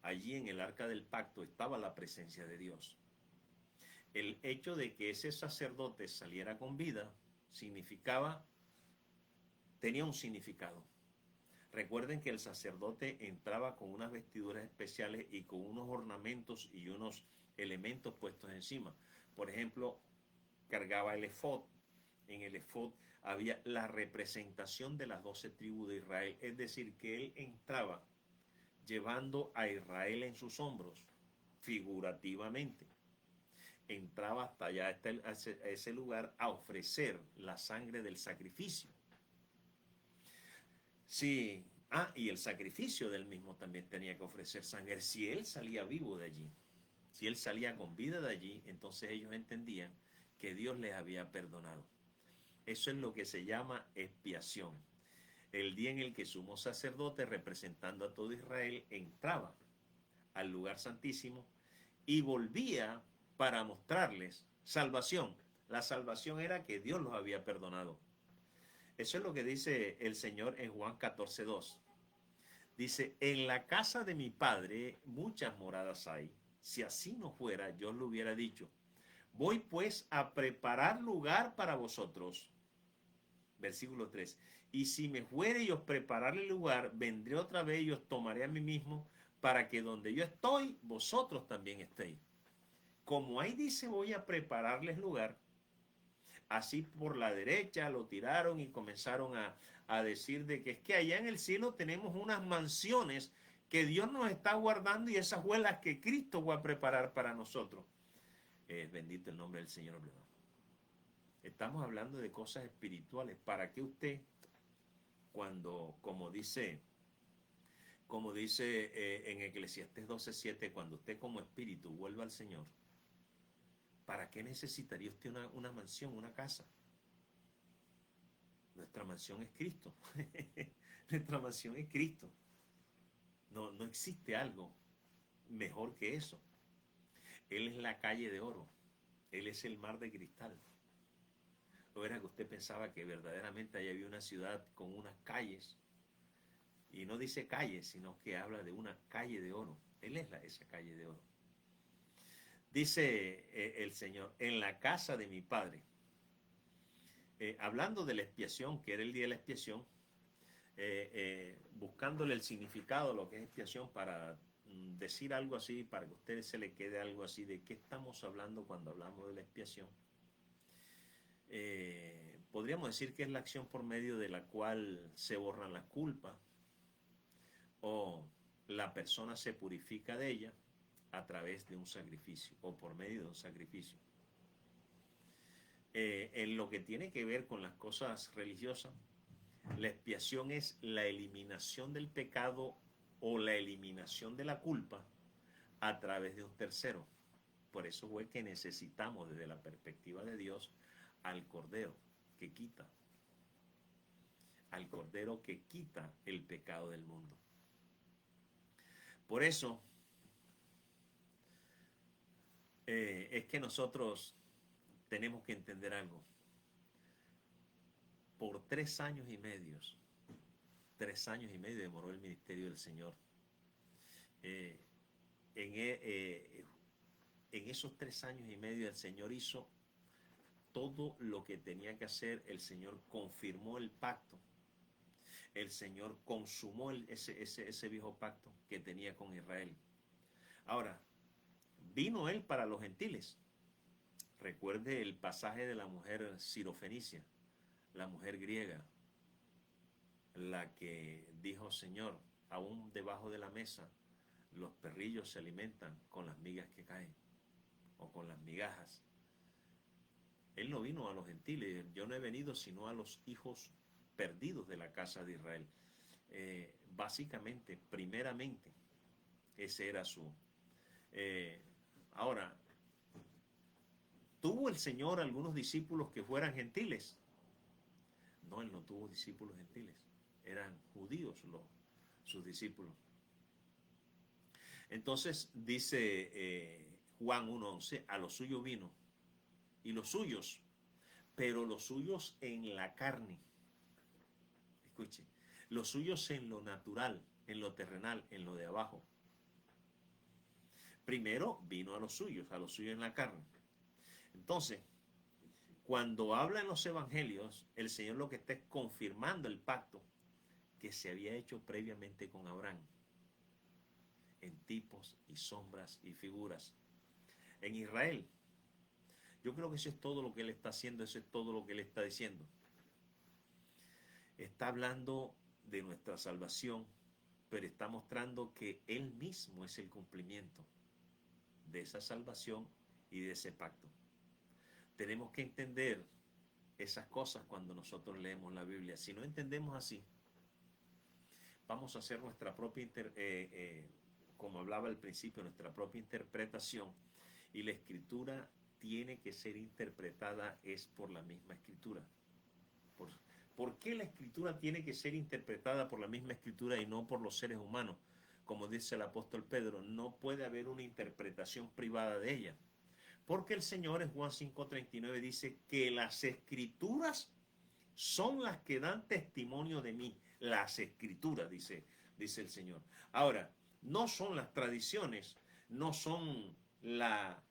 allí en el arca del pacto estaba la presencia de Dios. El hecho de que ese sacerdote saliera con vida tenía un significado. Recuerden que el sacerdote entraba con unas vestiduras especiales y con unos ornamentos y unos elementos puestos encima. Por ejemplo, cargaba el efod. En el efod había la representación de las 12 tribus de Israel, es decir, que él entraba llevando a Israel en sus hombros, figurativamente. Entraba hasta allá, a ese lugar, a ofrecer la sangre del sacrificio. Sí, y el sacrificio del mismo también tenía que ofrecer sangre. Si él salía vivo de allí, si él salía con vida de allí, entonces ellos entendían que Dios les había perdonado. Eso es lo que se llama expiación. El día en el que sumo sacerdote, representando a todo Israel, entraba al lugar santísimo y volvía para mostrarles salvación. La salvación era que Dios los había perdonado. Eso es lo que dice el Señor en Juan 14:2. Dice, en la casa de mi Padre muchas moradas hay. Si así no fuera, yo lo hubiera dicho. Voy pues a preparar lugar para vosotros. Versículo 3. Y si me fuere y os prepararle lugar, vendré otra vez y os tomaré a mí mismo, para que donde yo estoy, vosotros también estéis. Como ahí dice, voy a prepararles lugar, así por la derecha lo tiraron y comenzaron a decir de que es que allá en el cielo tenemos unas mansiones que Dios nos está guardando y esas fue las que Cristo va a preparar para nosotros. Bendito el nombre del Señor. Estamos hablando de cosas espirituales. ¿Para qué usted, cuando, como dice en Eclesiastés 12:7, cuando usted como espíritu vuelva al Señor, ¿para qué necesitaría usted una mansión, una casa? Nuestra mansión es Cristo. Nuestra mansión es Cristo. No existe algo mejor que eso. Él es la calle de oro. Él es el mar de cristal. ¿O era que usted pensaba que verdaderamente ahí había una ciudad con unas calles? Y no dice calles, sino que habla de una calle de oro. Él es esa calle de oro. Dice el Señor, en la casa de mi Padre. Hablando de la expiación, que era el día de la expiación, buscándole el significado a lo que es expiación para decir algo así, para que a ustedes se le quede algo así de qué estamos hablando cuando hablamos de la expiación. Podríamos decir que es la acción por medio de la cual se borran las culpas o la persona se purifica de ella a través de un sacrificio o por medio de un sacrificio. En lo que tiene que ver con las cosas religiosas, la expiación es la eliminación del pecado o la eliminación de la culpa a través de un tercero. Por eso fue que necesitamos desde la perspectiva de Dios al Cordero que quita, al Cordero que quita el pecado del mundo. Por eso es que nosotros tenemos que entender algo. Por 3 años y medio 3 años y medio demoró el ministerio del Señor. Eh, en, e- eh, en esos 3 años y medio el Señor hizo todo lo que tenía que hacer. El Señor confirmó el pacto. El Señor consumó ese viejo pacto que tenía con Israel. Ahora, vino Él para los gentiles. Recuerde el pasaje de la mujer sirofenicia, la mujer griega, la que dijo: Señor, aún debajo de la mesa los perrillos se alimentan con las migas que caen o con las migajas. Él no vino a los gentiles. Yo no he venido sino a los hijos perdidos de la casa de Israel. Básicamente, primeramente, ese era su... Eh, ahora, ¿tuvo el Señor algunos discípulos que fueran gentiles? No, Él no tuvo discípulos gentiles. Eran judíos sus discípulos. Entonces dice Juan 1:11, a los suyos vino, y los suyos, pero los suyos en la carne. Escuche, los suyos en lo natural, en lo terrenal, en lo de abajo. Primero vino a los suyos en la carne. Entonces, cuando habla en los evangelios, el Señor lo que está es confirmando el pacto que se había hecho previamente con Abraham, en tipos y sombras y figuras. En Israel, yo creo que eso es todo lo que Él está haciendo, eso es todo lo que Él está diciendo. Está hablando de nuestra salvación, pero está mostrando que Él mismo es el cumplimiento de esa salvación y de ese pacto. Tenemos que entender esas cosas cuando nosotros leemos la Biblia. Si no entendemos así, vamos a hacer nuestra propia, como hablaba al principio, nuestra propia interpretación, y la escritura tiene que ser interpretada es por la misma escritura. ¿Por qué la escritura tiene que ser interpretada por la misma escritura y no por los seres humanos? Como dice el apóstol Pedro, no puede haber una interpretación privada de ella. Porque el Señor en Juan 5:39 dice que las escrituras son las que dan testimonio de mí. Las escrituras, dice el Señor. Ahora, no son las tradiciones, no son la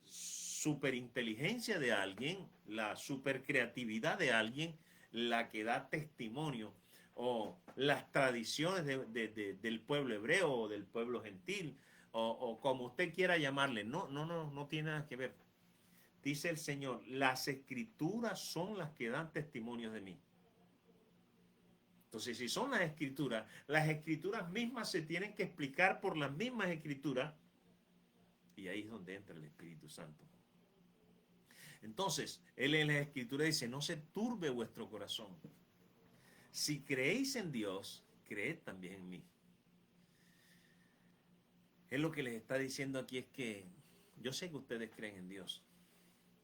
superinteligencia de alguien, la supercreatividad de alguien, la que da testimonio, o las tradiciones del pueblo hebreo o del pueblo gentil, o como usted quiera llamarle. No tiene nada que ver. Dice el Señor, las escrituras son las que dan testimonios de mí. Entonces, si son las escrituras mismas se tienen que explicar por las mismas escrituras, y ahí es donde entra el Espíritu Santo. Entonces, Él en la escritura dice, no se turbe vuestro corazón. Si creéis en Dios, creed también en mí. Él lo que les está diciendo aquí es que yo sé que ustedes creen en Dios,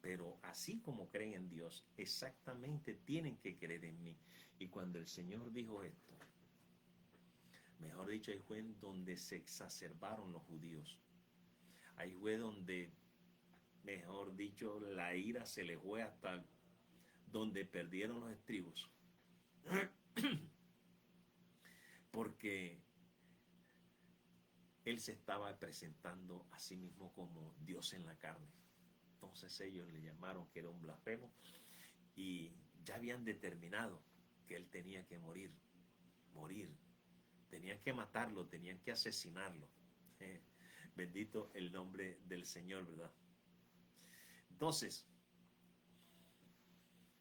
pero así como creen en Dios, exactamente tienen que creer en mí. Y cuando el Señor dijo esto, mejor dicho, ahí fue en donde se exacerbaron los judíos. Ahí fue donde, mejor dicho, la ira se les fue hasta donde perdieron los estribos. Porque Él se estaba presentando a sí mismo como Dios en la carne. Entonces ellos le llamaron que era un blasfemo y ya habían determinado que Él tenía que morir. Tenían que matarlo, tenían que asesinarlo. Bendito el nombre del Señor, ¿verdad? Entonces,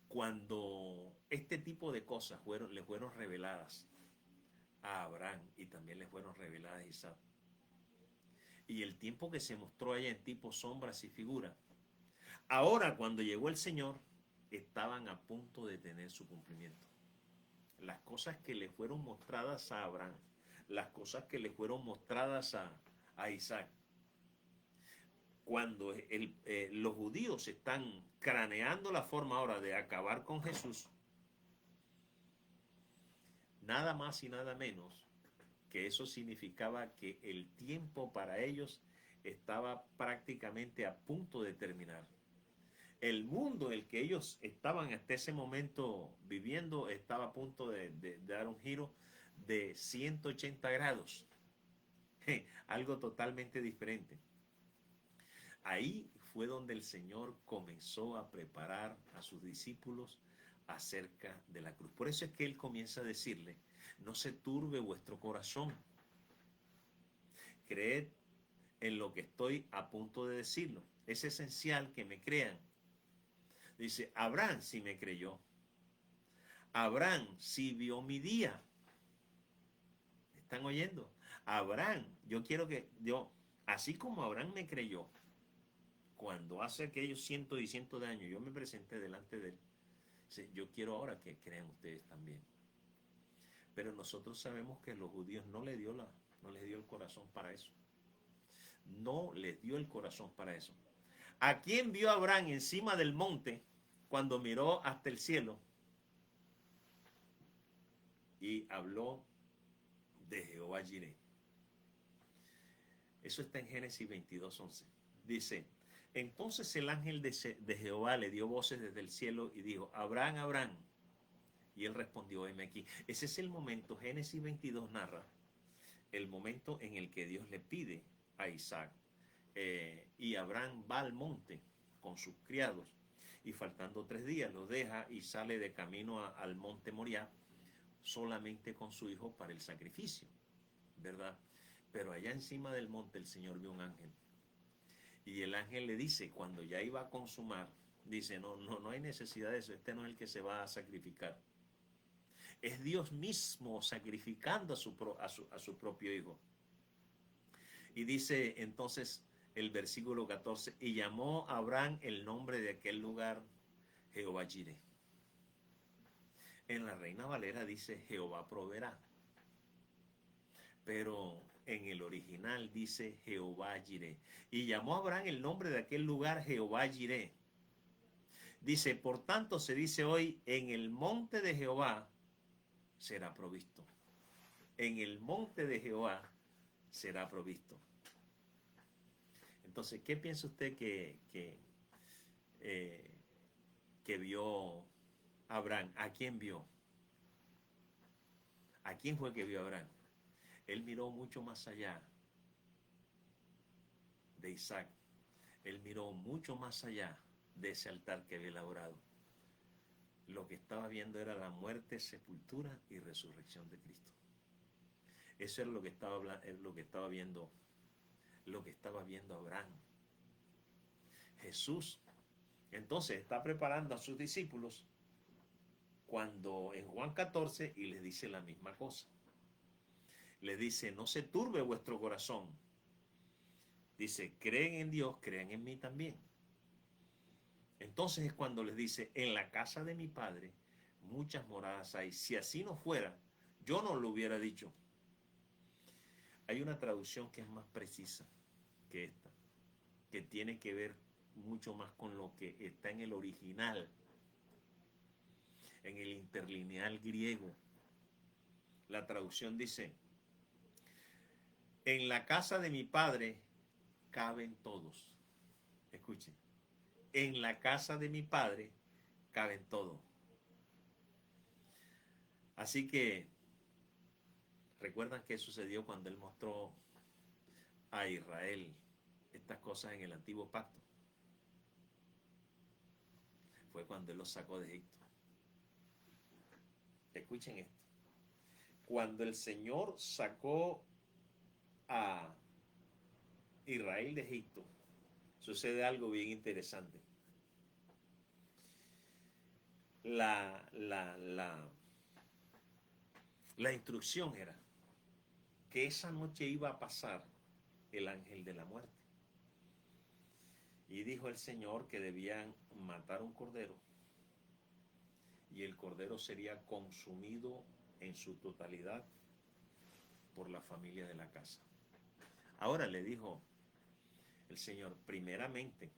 cuando este tipo de cosas le fueron reveladas a Abraham y también le fueron reveladas a Isaac, y el tiempo que se mostró allá en tipo sombras y figuras, ahora cuando llegó el Señor, estaban a punto de tener su cumplimiento. Las cosas que le fueron mostradas a Abraham, las cosas que le fueron mostradas a Isaac, cuando los judíos están craneando la forma ahora de acabar con Jesús, nada más y nada menos que eso significaba que el tiempo para ellos estaba prácticamente a punto de terminar. El mundo en el que ellos estaban hasta ese momento viviendo estaba a punto de dar un giro de 180 grados. Algo totalmente diferente. Ahí fue donde el Señor comenzó a preparar a sus discípulos acerca de la cruz. Por eso es que Él comienza a decirle, no se turbe vuestro corazón, creed en lo que estoy a punto de decirlo. Es esencial que me crean. Dice, Abraham sí me creyó. Abraham sí vio mi día. ¿Están oyendo? Abraham, yo quiero que así como Abraham me creyó, cuando hace aquellos cientos y cientos de años yo me presenté delante de él, yo quiero ahora que crean ustedes también. Pero nosotros sabemos que los judíos no les dio el corazón para eso. No les dio el corazón para eso. ¿A quién vio Abraham encima del monte cuando miró hasta el cielo y habló de Jehová Jireh? Eso está en Génesis 22:11. Dice, entonces el ángel de Jehová le dio voces desde el cielo y dijo, Abraham, Abraham. Y él respondió, heme aquí. Ese es el momento, Génesis 22 narra, el momento en el que Dios le pide a Isaac. Y Abraham va al monte con sus criados y faltando 3 días lo deja y sale de camino al monte Moriah solamente con su hijo para el sacrificio, ¿verdad? Pero allá encima del monte el Señor vio un ángel y el ángel le dice, cuando ya iba a consumar, dice, no hay necesidad de eso, este no es el que se va a sacrificar. Es Dios mismo sacrificando a su propio hijo. Y dice entonces el versículo 14, y llamó a Abraham el nombre de aquel lugar Jehová Jireh. En la Reina Valera dice Jehová proveerá, pero en el original dice Jehová Jireh. Y llamó a Abraham el nombre de aquel lugar Jehová Jireh. Dice, por tanto se dice hoy, en el monte de Jehová será provisto. En el monte de Jehová será provisto. Entonces, ¿qué piensa usted que vio Abraham? ¿A quién vio? ¿A quién fue que vio Abraham? Él miró mucho más allá de Isaac. Él miró mucho más allá de ese altar que había elaborado. Lo que estaba viendo era la muerte, sepultura y resurrección de Cristo. Eso era lo que estaba viendo Abraham. Jesús entonces está preparando a sus discípulos cuando en Juan 14 y les dice la misma cosa. Les dice, no se turbe vuestro corazón. Dice, creen en Dios, crean en mí también. Entonces es cuando les dice, en la casa de mi Padre muchas moradas hay. Si así no fuera, yo no lo hubiera dicho. Hay una traducción que es más precisa que esta, que tiene que ver mucho más con lo que está en el original, en el interlineal griego. La traducción dice, en la casa de mi Padre caben todos. Escuchen, en la casa de mi Padre caben todos. Así que, ¿recuerdan qué sucedió cuando Él mostró a Israel estas cosas en el antiguo pacto? Fue cuando Él los sacó de Egipto. Escuchen esto. Cuando el Señor sacó a Israel de Egipto, sucede algo bien interesante. La instrucción era que esa noche iba a pasar el ángel de la muerte. Y dijo el Señor que debían matar un cordero y el cordero sería consumido en su totalidad por la familia de la casa. Ahora le dijo el Señor, primeramente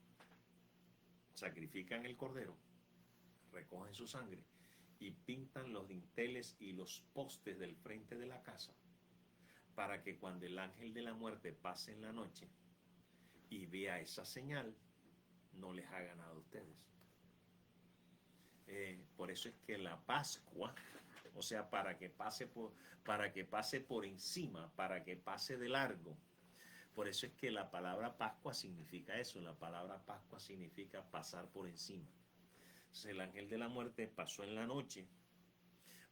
sacrifican el cordero, recogen su sangre y pintan los dinteles y los postes del frente de la casa para que cuando el ángel de la muerte pase en la noche y vea esa señal, no les ha ganado a ustedes. Por eso es que la Pascua, o sea, para que pase por encima, para que pase de largo. Por eso es que la palabra Pascua significa eso. La palabra Pascua significa pasar por encima. Entonces, el ángel de la muerte pasó en la noche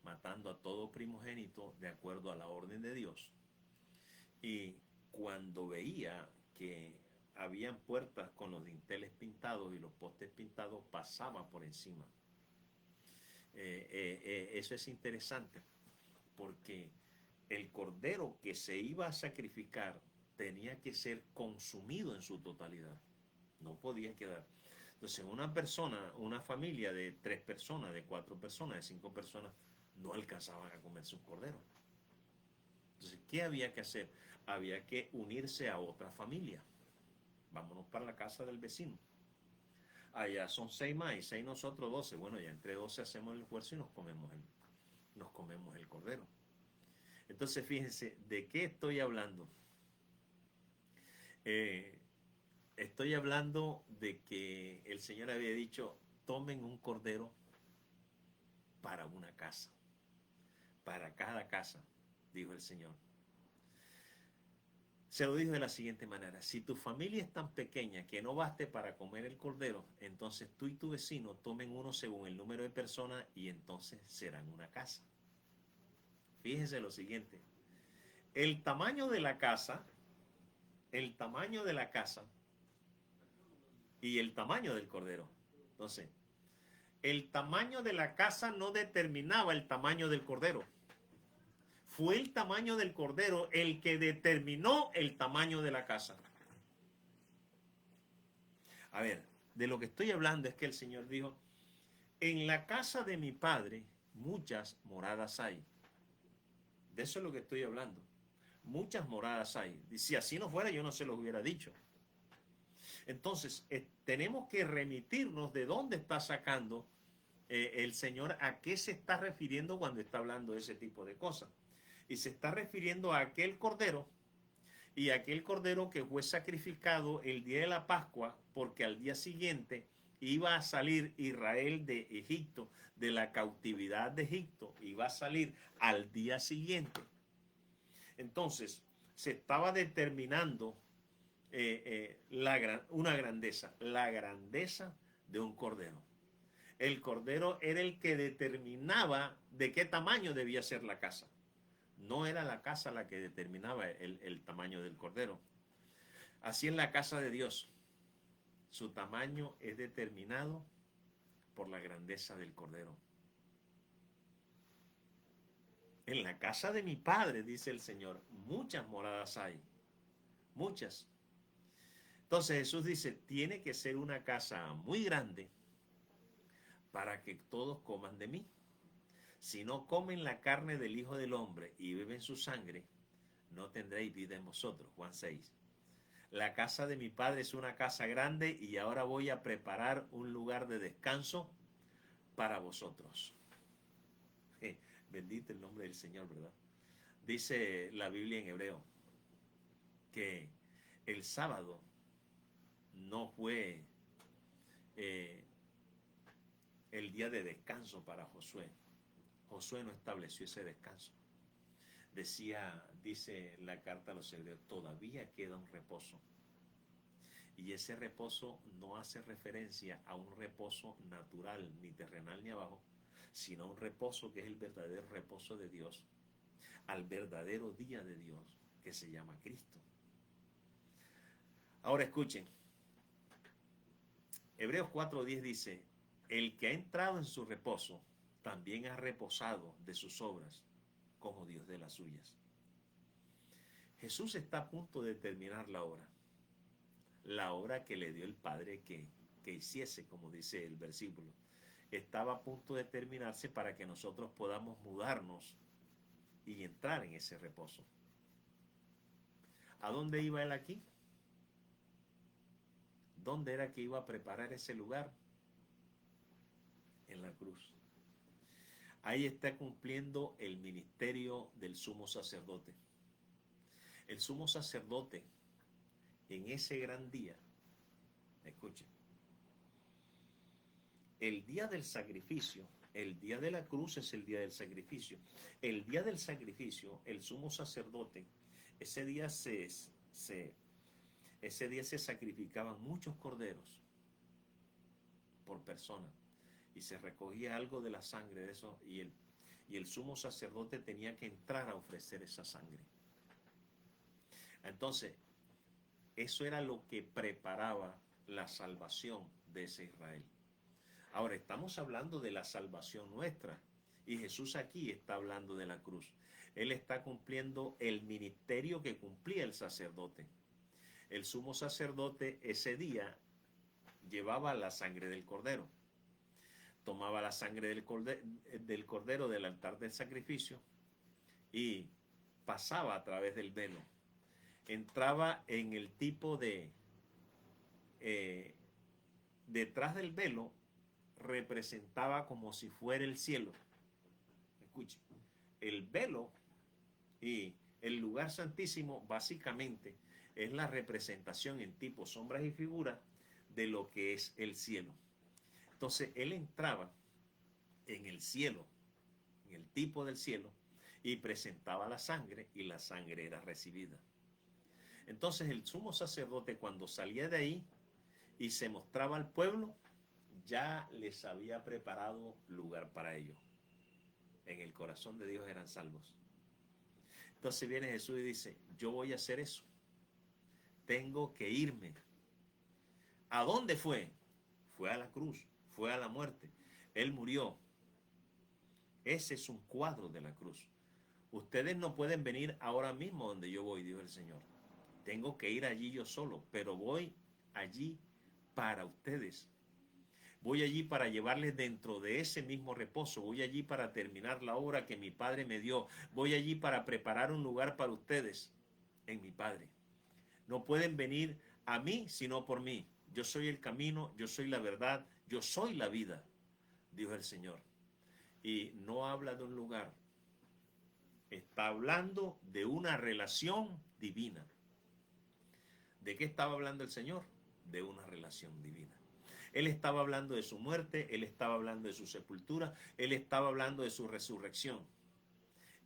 matando a todo primogénito de acuerdo a la orden de Dios. Y cuando veía que habían puertas con los dinteles pintados y los postes pintados, pasaba por encima. Eso es interesante porque el cordero que se iba a sacrificar tenía que ser consumido en su totalidad. No podía quedar. Entonces, una persona, una familia de 3 personas, de 4 personas, de 5 personas, no alcanzaban a comerse un cordero. Entonces, ¿qué había que hacer? Había que unirse a otra familia. Vámonos para la casa del vecino. Allá son 6 más y 6 nosotros 12. Bueno, ya entre 12 hacemos el esfuerzo y nos comemos el cordero. Entonces, fíjense, ¿de qué estoy hablando? Estoy hablando de que el Señor había dicho, tomen un cordero para una casa, para cada casa, dijo el Señor. Se lo dijo de la siguiente manera: si tu familia es tan pequeña que no baste para comer el cordero, entonces tú y tu vecino tomen uno según el número de personas y entonces serán una casa. Fíjese lo siguiente: el tamaño de la casa y el tamaño del cordero. Entonces, el tamaño de la casa no determinaba el tamaño del cordero. Fue el tamaño del cordero el que determinó el tamaño de la casa. A ver, de lo que estoy hablando es que el Señor dijo, en la casa de mi Padre muchas moradas hay. De eso es lo que estoy hablando. Muchas moradas hay. Y si así no fuera, yo no se los hubiera dicho. Entonces, tenemos que remitirnos de dónde está sacando el Señor, a qué se está refiriendo cuando está hablando de ese tipo de cosas. Y se está refiriendo a aquel cordero, y aquel cordero que fue sacrificado el día de la Pascua, porque al día siguiente iba a salir Israel de Egipto, de la cautividad de Egipto, iba a salir al día siguiente. Entonces, se estaba determinando una grandeza, la grandeza de un cordero. El cordero era el que determinaba de qué tamaño debía ser la casa. No era la casa la que determinaba el tamaño del cordero. Así en la casa de Dios, su tamaño es determinado por la grandeza del cordero. En la casa de mi Padre, dice el Señor, muchas moradas hay. Muchas. Entonces Jesús dice, tiene que ser una casa muy grande para que todos coman de mí. Si no comen la carne del Hijo del Hombre y beben su sangre, no tendréis vida en vosotros. Juan 6. La casa de mi Padre es una casa grande y ahora voy a preparar un lugar de descanso para vosotros. Bendito el nombre del Señor, ¿verdad? Dice la Biblia en hebreo que el sábado no fue el día de descanso para Josué. Josué no estableció ese descanso. Dice la carta a los hebreos, todavía queda un reposo. Y ese reposo no hace referencia a un reposo natural, ni terrenal ni abajo, sino a un reposo que es el verdadero reposo de Dios, al verdadero día de Dios, que se llama Cristo. Ahora escuchen, Hebreos 4:10 dice, el que ha entrado en su reposo, también ha reposado de sus obras, como Dios de las suyas. Jesús está a punto de terminar la obra que le dio el Padre que hiciese, como dice el versículo. Estaba a punto de terminarse para que nosotros podamos mudarnos y entrar en ese reposo. ¿A dónde iba él aquí? ¿Dónde era que iba a preparar ese lugar? En la cruz. Ahí está cumpliendo el ministerio del sumo sacerdote. El sumo sacerdote en ese gran día, escuchen, el día del sacrificio, el día de la cruz es el día del sacrificio. El día del sacrificio, el sumo sacerdote, ese día ese día se sacrificaban muchos corderos por persona y se recogía algo de la sangre de eso y el sumo sacerdote tenía que entrar a ofrecer esa sangre. Entonces, eso era lo que preparaba la salvación de ese Israel. Ahora, estamos hablando de la salvación nuestra y Jesús aquí está hablando de la cruz. Él está cumpliendo el ministerio que cumplía el sacerdote. El sumo sacerdote ese día llevaba la sangre del cordero. Tomaba la sangre del cordero del altar del sacrificio y pasaba a través del velo. Entraba en el tipo de... detrás del velo representaba como si fuera el cielo. Escuche, el velo y el lugar santísimo básicamente es la representación en tipo, sombras y figuras de lo que es el cielo. Entonces él entraba en el cielo, en el tipo del cielo, y presentaba la sangre y la sangre era recibida. Entonces el sumo sacerdote cuando salía de ahí y se mostraba al pueblo, ya les había preparado lugar para ellos. En el corazón de Dios eran salvos. Entonces viene Jesús y dice, yo voy a hacer eso. Tengo que irme. ¿A dónde fue? Fue a la cruz, fue a la muerte. Él murió. Ese es un cuadro de la cruz. Ustedes no pueden venir ahora mismo donde yo voy, dijo el Señor. Tengo que ir allí yo solo, pero voy allí para ustedes. Voy allí para llevarles dentro de ese mismo reposo. Voy allí para terminar la obra que mi Padre me dio. Voy allí para preparar un lugar para ustedes en mi Padre. No pueden venir a mí sino por mí. Yo soy el camino, yo soy la verdad, yo soy la vida, dijo el Señor. Y no habla de un lugar. Está hablando de una relación divina. ¿De qué estaba hablando el Señor? De una relación divina. Él estaba hablando de su muerte, Él estaba hablando de su sepultura, Él estaba hablando de su resurrección.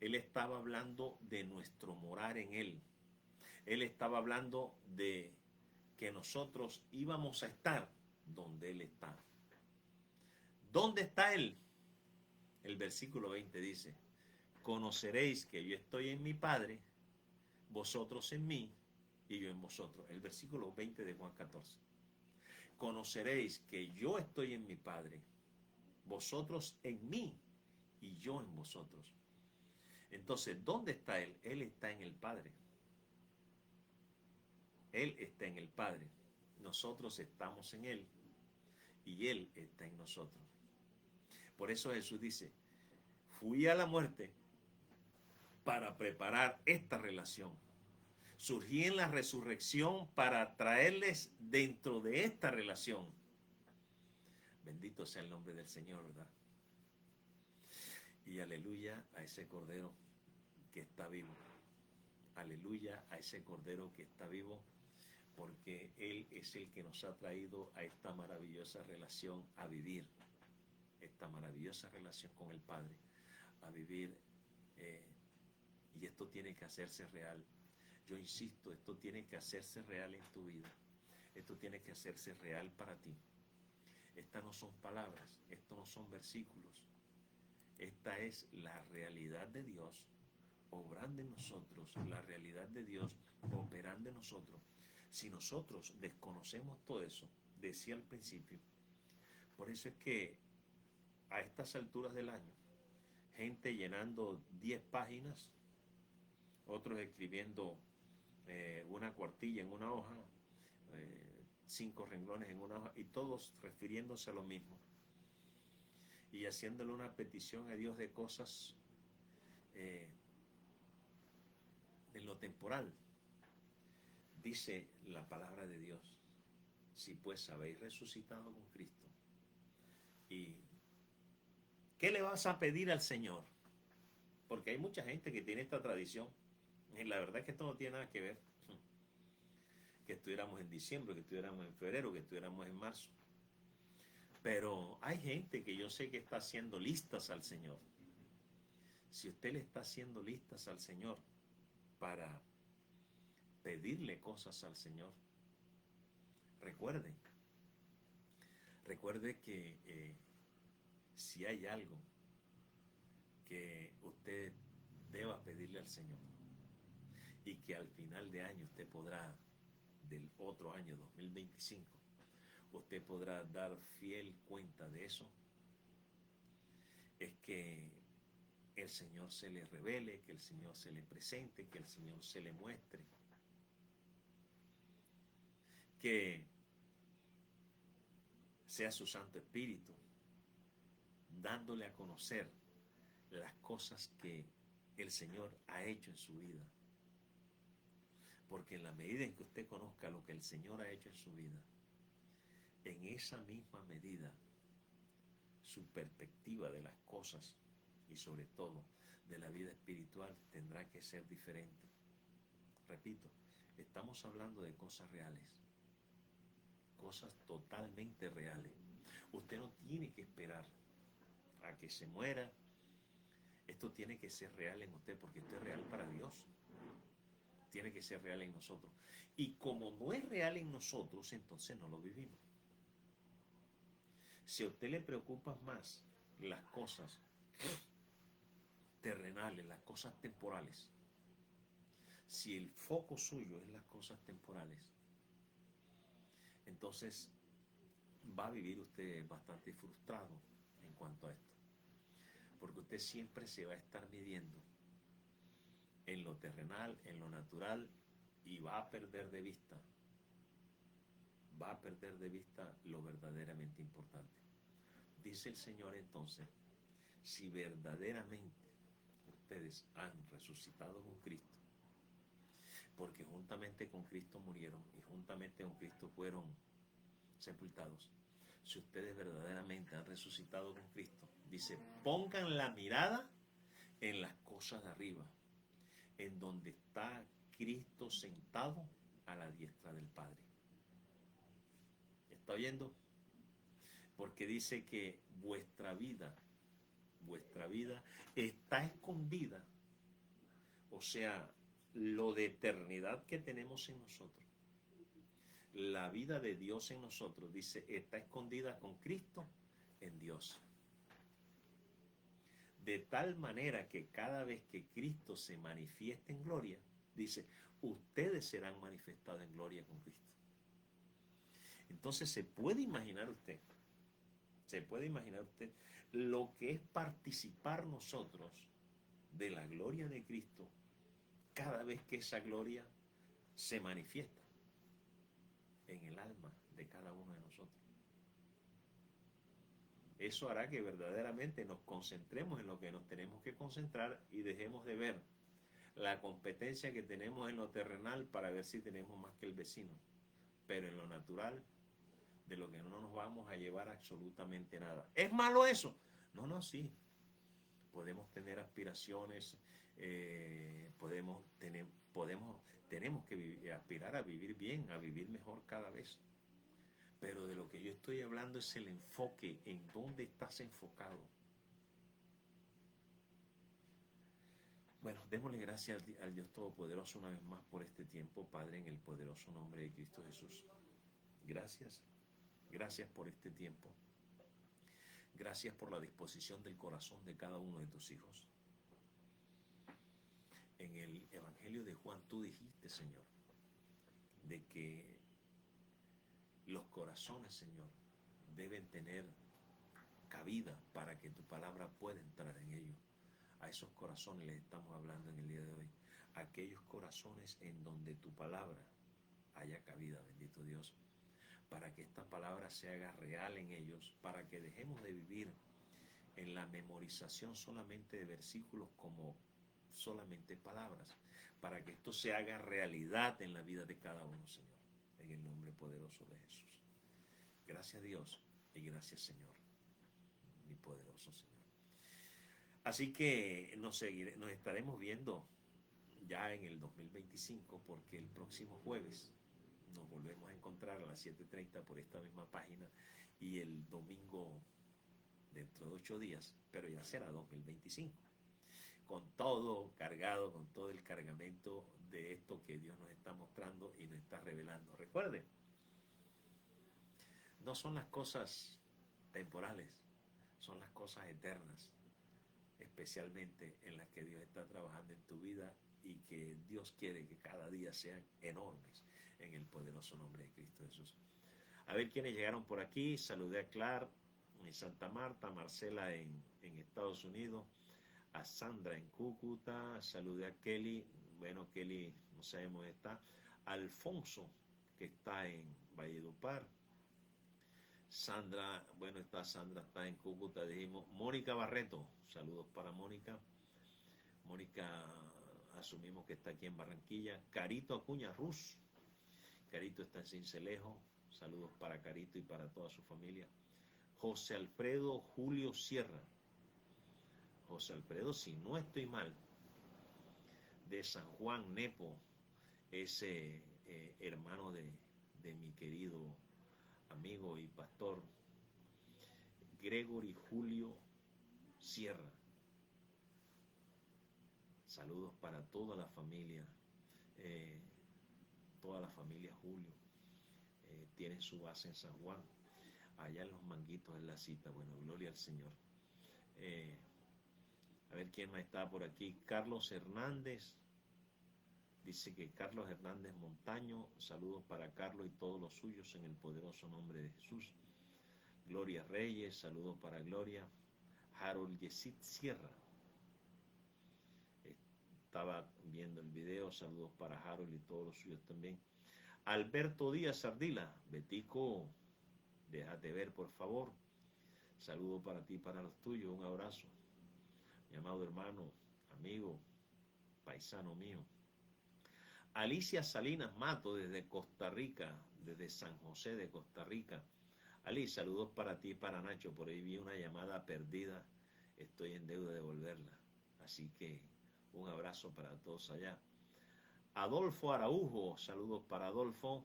Él estaba hablando de nuestro morar en Él. Él estaba hablando de que nosotros íbamos a estar donde Él está. ¿Dónde está Él? El versículo 20 dice, conoceréis que yo estoy en mi Padre, vosotros en mí y yo en vosotros. El versículo 20 de Juan 14. Conoceréis que yo estoy en mi Padre, vosotros en mí y yo en vosotros. Entonces, ¿dónde está Él? Él está en el Padre. Él está en el Padre. Nosotros estamos en Él y Él está en nosotros. Por eso Jesús dice, fui a la muerte para preparar esta relación. Surgí en la resurrección para traerles dentro de esta relación. Bendito sea el nombre del Señor, ¿verdad? Y aleluya a ese Cordero que está vivo. Aleluya a ese Cordero que está vivo, porque Él es el que nos ha traído a esta maravillosa relación, a vivir esta maravillosa relación con el Padre, a vivir, y esto tiene que hacerse real. Yo insisto, esto tiene que hacerse real en tu vida. Esto tiene que hacerse real para ti. Estas no son palabras, estos no son versículos. Esta es la realidad de Dios obrando en nosotros, la realidad de Dios operando en nosotros. Si nosotros desconocemos todo eso, decía al principio, por eso es que a estas alturas del año, gente llenando 10 páginas, otros escribiendo una cuartilla en una hoja, 5 renglones en una hoja, y todos refiriéndose a lo mismo y haciéndole una petición a Dios de cosas en lo temporal. Dice la palabra de Dios, si pues habéis resucitado con Cristo, ¿y qué le vas a pedir al Señor? Porque hay mucha gente que tiene esta tradición, y la verdad es que esto no tiene nada que ver que estuviéramos en diciembre, que estuviéramos en febrero, que estuviéramos en marzo. Pero hay gente que yo sé que está haciendo listas al Señor. Si usted le está haciendo listas al Señor para pedirle cosas al Señor, recuerde, recuerde que si hay algo que usted deba pedirle al Señor y que al final de año usted podrá, del otro año 2025, usted podrá dar fiel cuenta de eso, es que el Señor se le revele, que el Señor se le presente, que el Señor se le muestre, que sea su Santo Espíritu dándole a conocer las cosas que el Señor ha hecho en su vida. Porque en la medida en que usted conozca lo que el Señor ha hecho en su vida, en esa misma medida su perspectiva de las cosas y sobre todo de la vida espiritual tendrá que ser diferente. Repito, estamos hablando de cosas reales, cosas totalmente reales. Usted no tiene que esperar a que se muera. Esto tiene que ser real en usted porque esto es real para Dios. Tiene que ser real en nosotros. Y como no es real en nosotros, entonces no lo vivimos. Si a usted le preocupan más las cosas terrenales, las cosas temporales, si el foco suyo es las cosas temporales, entonces va a vivir usted bastante frustrado en cuanto a esto. Porque usted siempre se va a estar midiendo en lo terrenal, en lo natural, y va a perder de vista lo verdaderamente importante. Dice el Señor entonces, si verdaderamente ustedes han resucitado con Cristo, porque juntamente con Cristo murieron y juntamente con Cristo fueron sepultados, si ustedes verdaderamente han resucitado con Cristo, dice, pongan la mirada en las cosas de arriba, en donde está Cristo sentado a la diestra del Padre. ¿Está oyendo? Porque dice que vuestra vida está escondida. O sea, lo de eternidad que tenemos en nosotros, la vida de Dios en nosotros, dice, está escondida con Cristo en Dios. De tal manera que cada vez que Cristo se manifieste en gloria, dice, ustedes serán manifestados en gloria con Cristo. Entonces se puede imaginar usted lo que es participar nosotros de la gloria de Cristo cada vez que esa gloria se manifiesta en el alma de cada uno de nosotros. Eso hará que verdaderamente nos concentremos en lo que nos tenemos que concentrar y dejemos de ver la competencia que tenemos en lo terrenal para ver si tenemos más que el vecino. Pero en lo natural, de lo que no nos vamos a llevar absolutamente nada. ¿Es malo eso? No, sí. Podemos tener aspiraciones, tenemos que aspirar a vivir bien, a vivir mejor cada vez. Pero de lo que yo estoy hablando es el enfoque, en dónde estás enfocado. Bueno, démosle gracias al Dios Todopoderoso una vez más por este tiempo, Padre, en el poderoso nombre de Cristo Jesús. Gracias por este tiempo. Gracias por la disposición del corazón de cada uno de tus hijos. En el Evangelio de Juan tú dijiste, Señor, de que los corazones, Señor, deben tener cabida para que tu palabra pueda entrar en ellos. A esos corazones les estamos hablando en el día de hoy. Aquellos corazones en donde tu palabra haya cabida, bendito Dios, para que esta palabra se haga real en ellos, para que dejemos de vivir en la memorización solamente de versículos como solamente palabras, para que esto se haga realidad en la vida de cada uno, Señor, en el nombre poderoso de Jesús. Gracias Dios y gracias Señor, mi poderoso Señor. Así que nos estaremos viendo ya en el 2025, porque el próximo jueves nos volvemos a encontrar a las 7:30 por esta misma página y el domingo dentro de 8 días, pero ya será 2025, con todo cargado, con todo el cargamento de esto que Dios nos está mostrando y nos está revelando. Recuerden, no son las cosas temporales, son las cosas eternas, especialmente en las que Dios está trabajando en tu vida y que Dios quiere que cada día sean enormes en el poderoso nombre de Cristo Jesús. A ver quiénes llegaron por aquí. Saludé a Clar en Santa Marta, Marcela en Estados Unidos, a Sandra en Cúcuta, saludé a Kelly, bueno, Kelly no sabemos dónde está, Alfonso, que está en Valledupar, Sandra, bueno, Sandra está en Cúcuta, dijimos, Mónica Barreto, saludos para Mónica, Mónica asumimos que está aquí en Barranquilla, Carito Acuña Ruz, Carito está en Cincelejo, saludos para Carito y para toda su familia, José Alfredo Julio Sierra, José Alfredo, si no estoy mal, de San Juan Nepo, ese hermano de mi querido amigo y pastor Gregory Julio Sierra. Saludos para toda la familia Julio. Tienen su base en San Juan, allá en los Manguitos en la cita. Bueno, gloria al Señor. A ver quién más está por aquí. Carlos Hernández. Dice que Carlos Hernández Montaño, saludos para Carlos y todos los suyos en el poderoso nombre de Jesús. Gloria Reyes, saludos para Gloria. Harold Yesid Sierra. Estaba viendo el video, saludos para Harold y todos los suyos también. Alberto Díaz Ardila, Betico, déjate ver por favor. Saludos para ti y para los tuyos, un abrazo. Mi amado hermano, amigo, paisano mío. Alicia Salinas Mato desde Costa Rica, desde San José de Costa Rica. Ali, saludos para ti y para Nacho, por ahí vi una llamada perdida, estoy en deuda de devolverla, así que un abrazo para todos allá. Adolfo Araujo, saludos para Adolfo,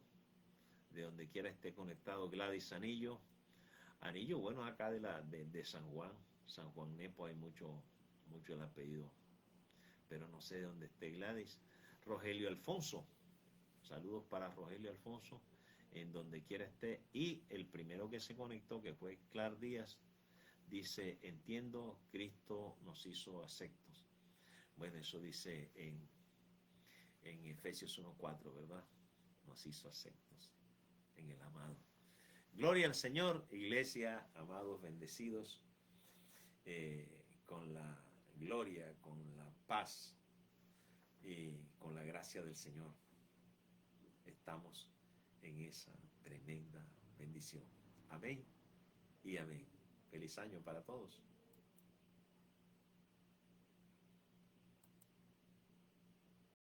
de donde quiera esté conectado. Gladys Anillo, bueno, acá de San Juan Nepo hay mucho el apellido, pero no sé de dónde esté Gladys. Rogelio Alfonso, saludos para Rogelio Alfonso, en donde quiera esté. Y el primero que se conectó, que fue Clar Díaz, dice, entiendo, Cristo nos hizo aceptos. Bueno, eso dice en Efesios 1:4, ¿verdad? Nos hizo aceptos en el amado. Gloria al Señor, iglesia, amados, bendecidos, con la gloria, con la paz y con la gracia del Señor. Estamos en esa tremenda bendición. Amén y amén. Feliz año para todos.